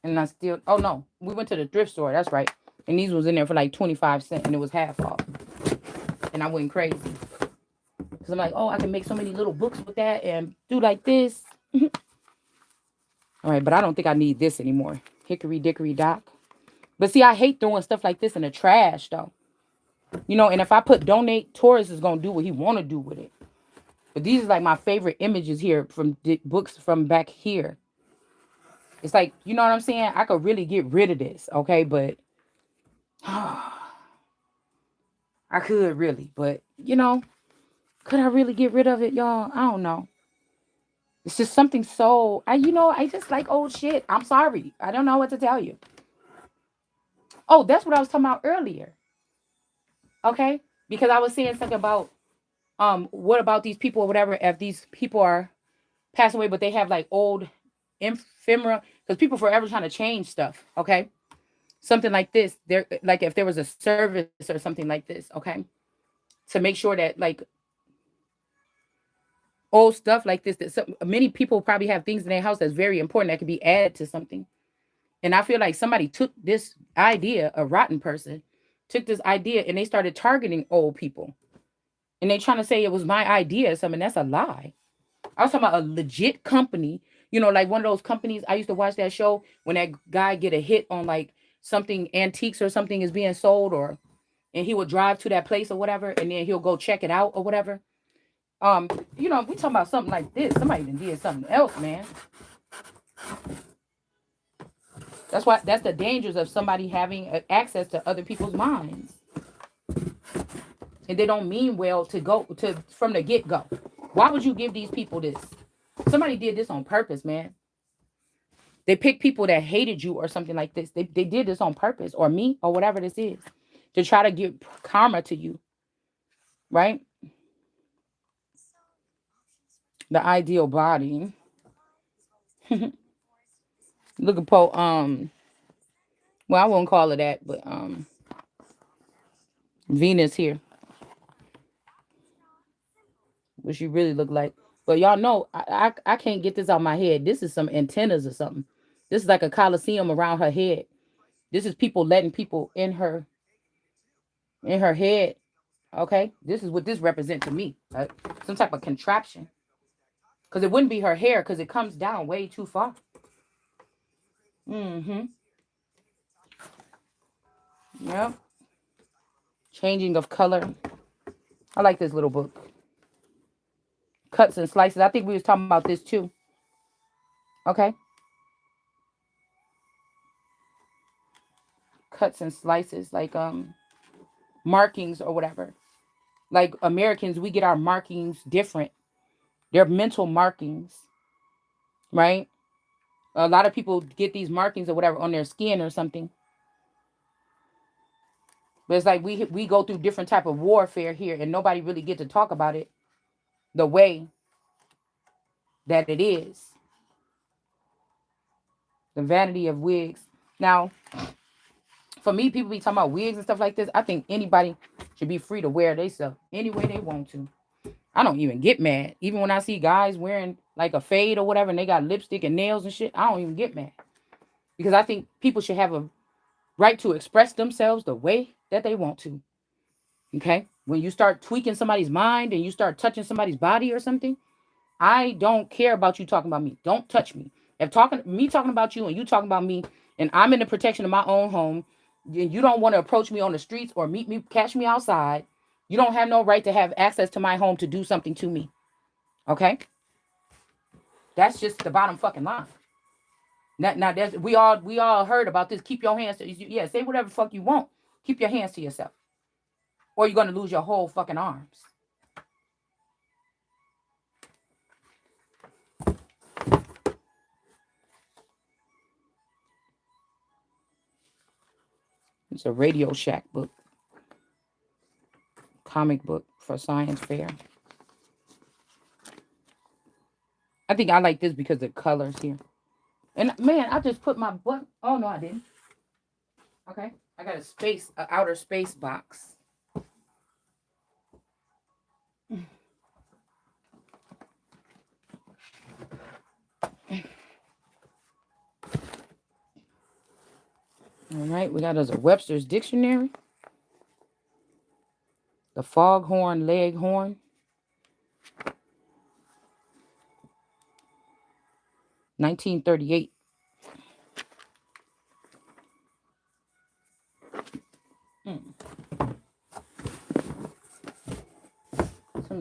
And I still, oh no, we went to the thrift store. That's right. And these was in there for like 25 cents, and it was half off. And I went crazy because I'm like, oh, I can make so many little books with that and do like this. All right, but I don't think I need this anymore. Hickory dickory dock. But see, I hate throwing stuff like this in the trash though. You know, and if I put donate, Taurus is gonna do what he wanna do with it. But these are like my favorite images here from books from back here. It's like, you know what I'm saying? I could really get rid of this, okay? But I could really, but you know, could I really get rid of it, y'all? I don't know. It's just something so I just like old shit. I'm sorry. I don't know what to tell you. Oh, that's what I was talking about earlier. Okay? Because I was saying something about what about these people or whatever, if these people are passed away, but they have like old ephemera, because people forever trying to change stuff, okay? Something like this. There like if there was a service or something like this, okay? To make sure that like old stuff like this that many people probably have things in their house that's very important that could be added to something. And I feel like somebody took this idea, a rotten person, took this idea and they started targeting old people. And they trying to say it was my idea or something. That's a lie. I was talking about a legit company, like one of those companies. I used to watch that show when that guy get a hit on like something antiques or something is being sold, or and he would drive to that place or whatever, and then he'll go check it out or whatever. Um, we talking about something like this. Somebody done did something else, man. That's the dangers of somebody having access to other people's minds, and they don't mean well to go to from the get go. Why would you give these people this? Somebody did this on purpose, man. They picked people that hated you or something like this. They did this on purpose, or me, or whatever this is, to try to give karma to you, right? The ideal body. Look at well, I won't call it that, but Venus here, what she really look like. But y'all know, I can't get this out my head. This is some antennas or something. This is like a coliseum around her head. This is people letting people in her head. Okay, this is what this represents to me. Some type of contraption, because it wouldn't be her hair, because it comes down way too far. Mm-hmm. Yep. Changing of color. I like this little book. Cuts and slices. I think we was talking about this too. Okay. Cuts and slices, like markings or whatever. Like Americans, we get our markings different. They're mental markings, right? A lot of people get these markings or whatever on their skin or something. But it's like we go through different type of warfare here, and nobody really get to talk about it the way that it is. The vanity of wigs. Now, for me, people be talking about wigs and stuff like this. I think anybody should be free to wear themselves any way they want to. I don't even get mad. Even when I see guys wearing like a fade or whatever and they got lipstick and nails and shit, I don't even get mad. Because I think people should have a right to express themselves the way that they want to. Okay? When you start tweaking somebody's mind and you start touching somebody's body or something, I don't care about you talking about me. Don't touch me. If talking about you and you talking about me, and I'm in the protection of my own home, and you don't want to approach me on the streets or meet me, catch me outside, you don't have no right to have access to my home to do something to me. Okay? That's just the bottom fucking line. Now that's we all heard about this. Keep your hands to yeah, say whatever fuck you want. Keep your hands to yourself. Or you're gonna lose your whole fucking arms. It's a Radio Shack book. Comic book for science fair. I think I like this because the colors here. And man, I just put my book. Oh no, I didn't. Okay. I got a outer space box. All right, we got us a Webster's Dictionary. The foghorn leghorn. 1938. Mm.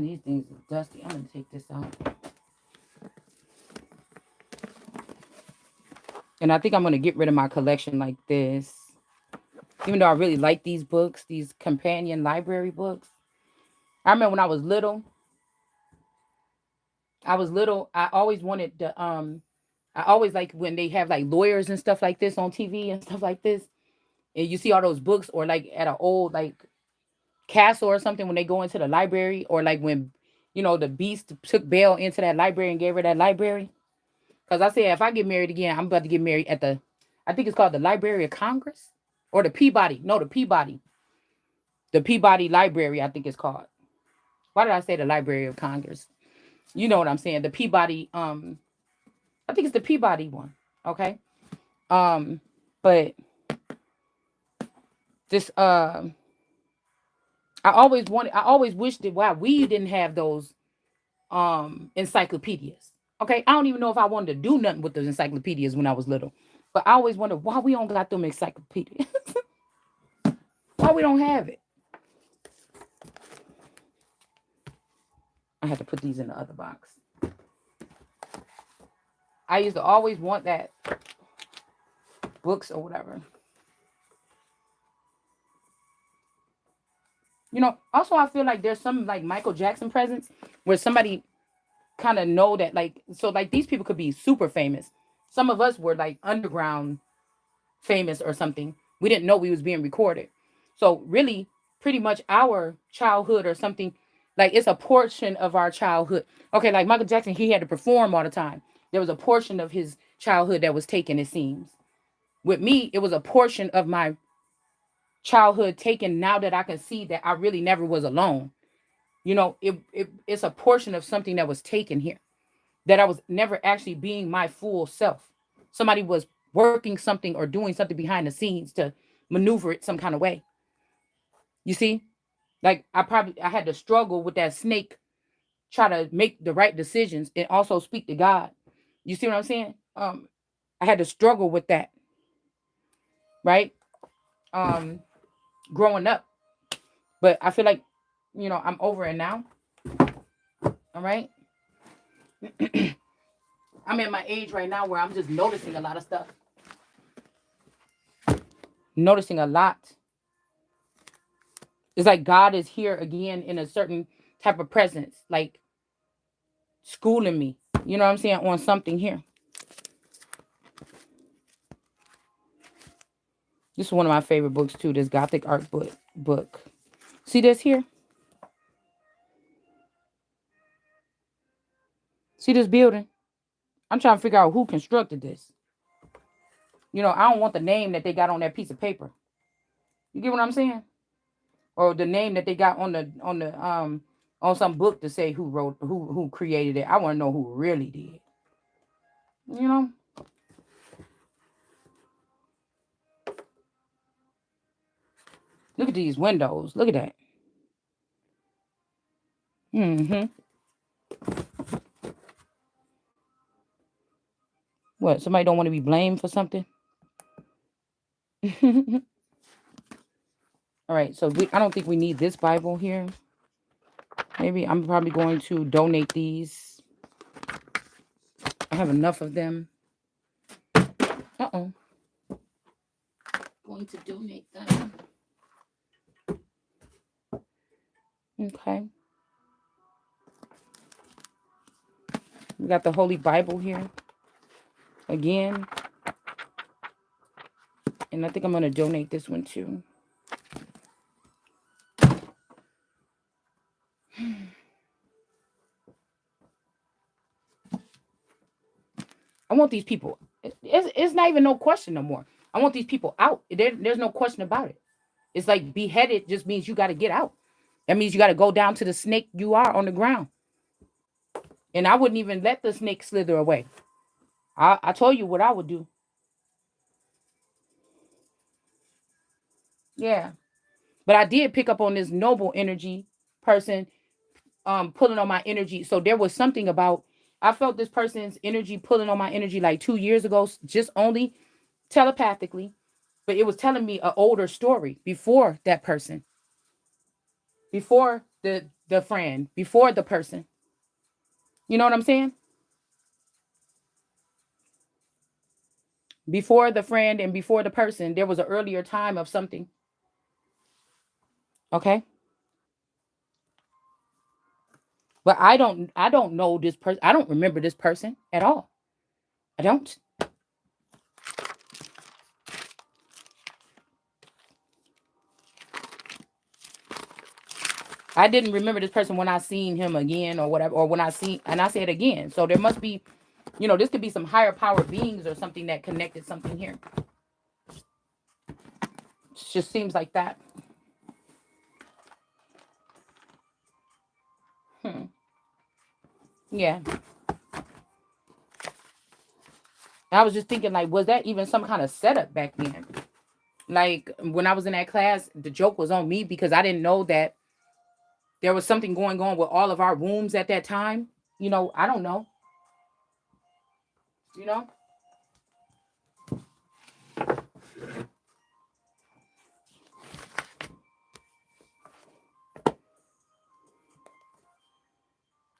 these things are dusty. I'm gonna take this out. And I think I'm gonna get rid of my collection like this. Even though I really like these books, these companion library books. I remember when I was little, I always wanted to I always like when they have like lawyers and stuff like this on TV and stuff like this. And you see all those books, or like at an old like castle or something when they go into the library, or like when the beast took Belle into that library and gave her that library. Because I said if I get married again, I'm about to get married at the, I think it's called the Library of Congress, or the Peabody. No, the Peabody. The Peabody Library, I think it's called. Why did I say the Library of Congress? You know what I'm saying? The Peabody, I think it's the Peabody one. Okay. Um, but this I always wished that why we didn't have those encyclopedias. Okay. I don't even know if I wanted to do nothing with those encyclopedias when I was little. But I always wondered why we don't got them encyclopedias. Why we don't have it. I had to put these in the other box. I used to always want that books or whatever. Also I feel like there's some like Michael Jackson presents where somebody kind of know that, like, so like these people could be super famous. Some of us were like underground famous or something. We didn't know we was being recorded. So really, pretty much our childhood or something, like it's a portion of our childhood. Okay, like Michael Jackson, he had to perform all the time. There was a portion of his childhood that was taken, it seems. With me, it was a portion of my childhood taken now that I can see that I really never was alone. It's a portion of something that was taken here, that I was never actually being my full self. Somebody was working something or doing something behind the scenes to maneuver it some kind of way. You see? Like I had to struggle with that snake, try to make the right decisions and also speak to God. You see what I'm saying? I had to struggle with that, right? Um Growing up. But I feel like, I'm over it now. All right. I'm in my age right now where I'm just noticing a lot of stuff. Noticing a lot. It's like God is here again in a certain type of presence, like schooling me. You know what I'm saying? On something here. This is one of my favorite books too. This Gothic art book. See this here? See this building? I'm trying to figure out who constructed this. I don't want the name that they got on that piece of paper. You get what I'm saying? Or the name that they got on some book to say who created it. I want to know who really did. You know? Look at these windows. Look at that. Mm-hmm. What? Somebody don't want to be blamed for something? All right. So I don't think we need this Bible here. Maybe I'm probably going to donate these. I have enough of them. Uh-oh. Going to donate them. Okay. We got the Holy Bible here. Again. And I think I'm going to donate this one too. I want these people. It's not even no question no more. I want these people out. There's no question about it. It's like beheaded just means you got to get out. That means you got to go down to the snake you are on the ground. And I wouldn't even let the snake slither away. I told you what I would do. Yeah. But I did pick up on this noble energy person pulling on my energy. So there was something about, I felt this person's energy pulling on my energy like 2 years ago, just only telepathically. But it was telling me an older story before that person. Before the friend, before the person. You know what I'm saying? Before the friend and before the person, there was an earlier time of something. Okay. But I don't know this person. I don't remember this person at all. I don't. I didn't remember this person when I seen him again or whatever, or when I see and I said again. So there must be, this could be some higher power beings or something that connected something here. It just seems like that. Hmm. Yeah. I was just thinking, like, was that even some kind of setup back then? Like when I was in that class, the joke was on me because I didn't know that there was something going on with all of our wombs at that time. I don't know. You know,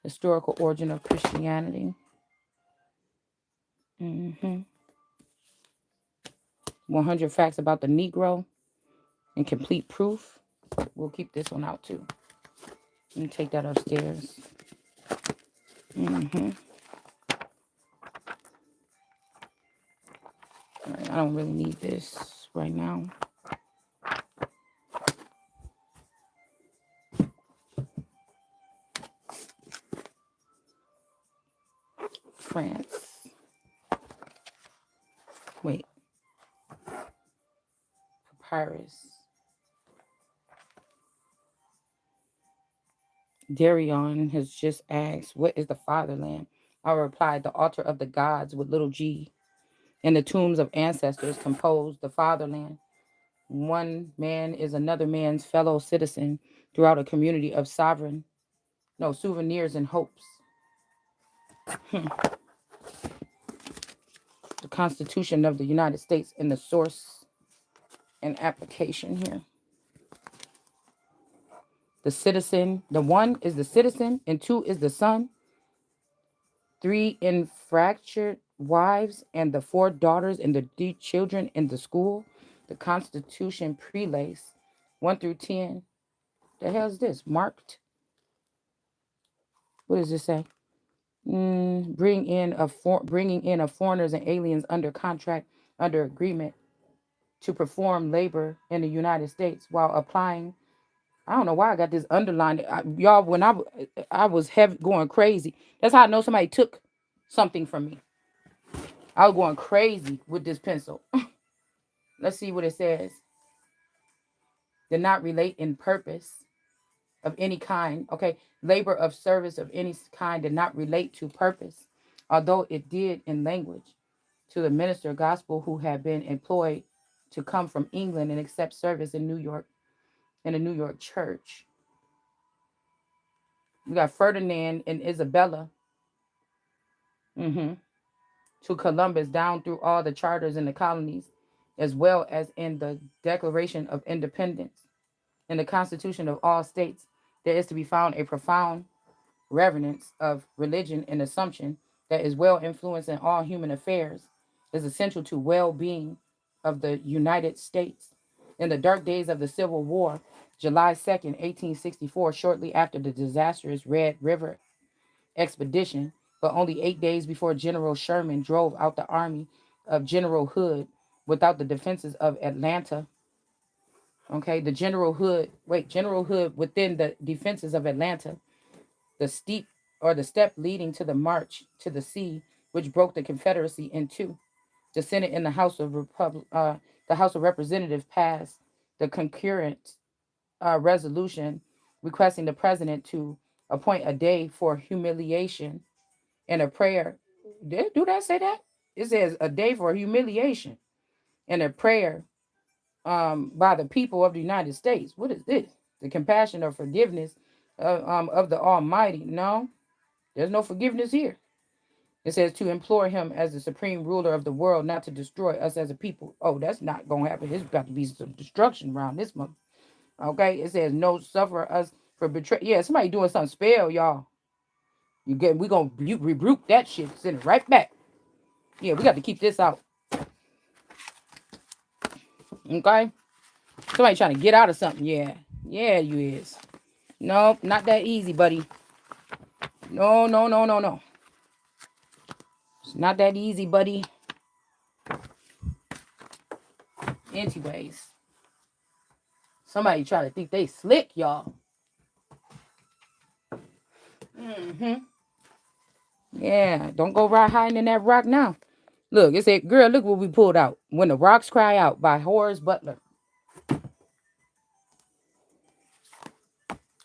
historical origin of Christianity. 100 facts about the Negro and complete proof. We'll keep this one out too. Let me take that upstairs. Mm-hmm. Right, I don't really need this right now. France. Wait. Papyrus. Darion has just asked, what is the fatherland? I replied, the altar of the gods with little g, and the tombs of ancestors compose the fatherland. One man is another man's fellow citizen throughout a community of souvenirs and hopes. Hmm. The Constitution of the United States in the source and application here. The citizen, the one is the citizen, and two is the son. Three infractured wives, and the four daughters and the three children in the school. The Constitution prelates 1 through 10. The hell is this? Marked? What does this say? Bringing in of foreigners and aliens under contract, under agreement to perform labor in the United States while applying. I don't know why I got this underlined. Y'all, when I was heavy, going crazy. That's how I know somebody took something from me. I was going crazy with this pencil. Let's see what it says. Did not relate in purpose of any kind. Okay. Labor of service of any kind did not relate to purpose, although it did in language, to the minister of gospel who had been employed to come from England and accept service in New York, in a New York church. We got Ferdinand and Isabella. Mm-hmm. To Columbus, down through all the charters in the colonies, as well as in the Declaration of Independence. In the Constitution of all states, there is to be found a profound reverence of religion and assumption that is well influenced in all human affairs, is essential to well-being of the United States. In the dark days of the Civil War, July 2nd, 1864, shortly after the disastrous Red River expedition, but only 8 days before General Sherman drove out the army of General Hood without the defenses of Atlanta. Okay, General Hood within the defenses of Atlanta, the step leading to the march to the sea, which broke the Confederacy in two. The Senate and the House of Representatives passed the concurrent resolution requesting the president to appoint a day for humiliation and a prayer. Do that say that? It says a day for humiliation and a prayer by the people of the United States. What is this? The compassion or forgiveness of the Almighty. No, there's no forgiveness here. It says to implore him as the supreme ruler of the world not to destroy us as a people. Oh, that's not going to happen. There's got to be some destruction around this month. Okay, it says no, suffer us For betray. Yeah, somebody doing something spell, y'all. We gonna rebuke that shit. Send it right back. Yeah, we got to keep this out. Okay? Somebody trying to get out of something. Yeah. Yeah, you is. Nope, not that easy, buddy. No, no, no, no, no. It's not that easy, buddy. Anyways. Somebody trying to think they slick, y'all. Mm-hmm. Yeah, don't go right hiding in that rock now. Look, it said, girl, look what we pulled out. When the Rocks Cry Out by Horace Butler.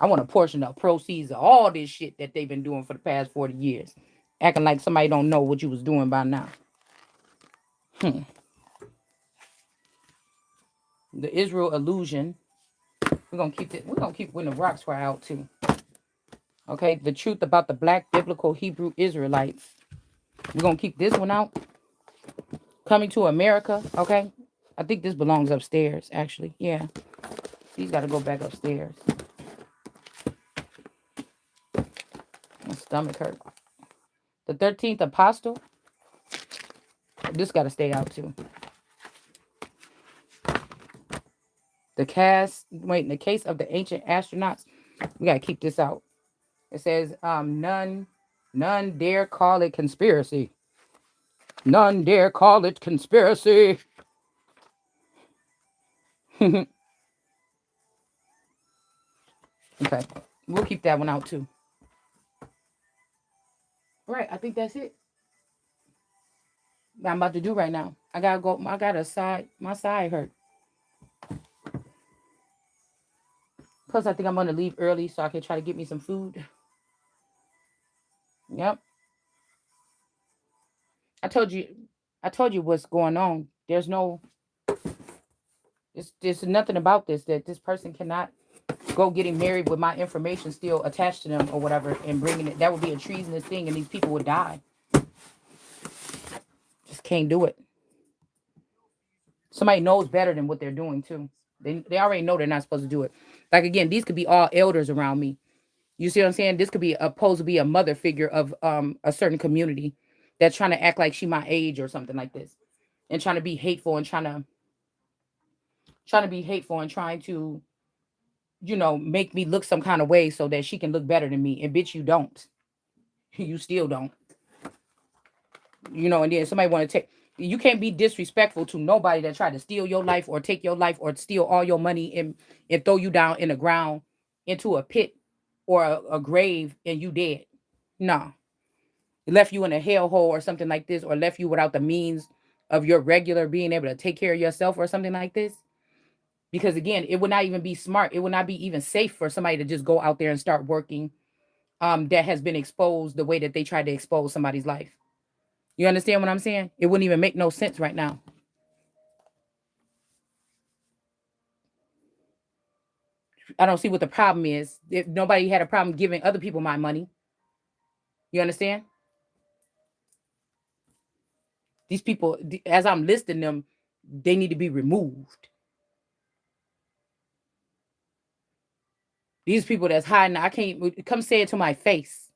I want a portion of proceeds of all this shit that they've been doing for the past 40 years. Acting like somebody don't know what you was doing by now. The Israel illusion. We're gonna keep it. We're gonna keep when the rocks cry out too. Okay, the truth about the black biblical Hebrew Israelites. We're gonna keep this one out. Coming to America. Okay, I think this belongs upstairs. Actually, yeah. These got to go back upstairs. My stomach hurt. The 13th apostle. This got to stay out too. The in the case of the ancient astronauts, we got to keep this out. It says, none dare call it conspiracy. None dare call it conspiracy. Okay. We'll keep that one out too. Right. I think that's it. What I'm about to do right now. I gotta go. I got my side hurt. Plus, I think I'm gonna leave early so I can try to get me some food. Yep. I told you what's going on. There's nothing about this that this person cannot go getting married with my information still attached to them or whatever and bringing it. That would be a treasonous thing and these people would die. Just can't do it. Somebody knows better than what they're doing too. They already know they're not supposed to do it. Like again, these could be all elders around me. You see what I'm saying? This could be supposed to be a mother figure of a certain community that's trying to act like she my age or something like this. And trying to be hateful and trying to make me look some kind of way so that she can look better than me. And bitch, you don't. You still don't. And then somebody want to take. You can't be disrespectful to nobody that tried to steal your life or take your life or steal all your money and throw you down in the ground into a pit or a grave and you dead. No. It left you in a hellhole or something like this, or left you without the means of your regular being able to take care of yourself or something like this. Because again, it would not even be smart. It would not be even safe for somebody to just go out there and start working that has been exposed the way that they tried to expose somebody's life. You understand what I'm saying? It wouldn't even make no sense right now. I don't see what the problem is. If nobody had a problem giving other people my money. You understand? These people, as I'm listing them, they need to be removed. These people that's hiding, I can't come say it to my face.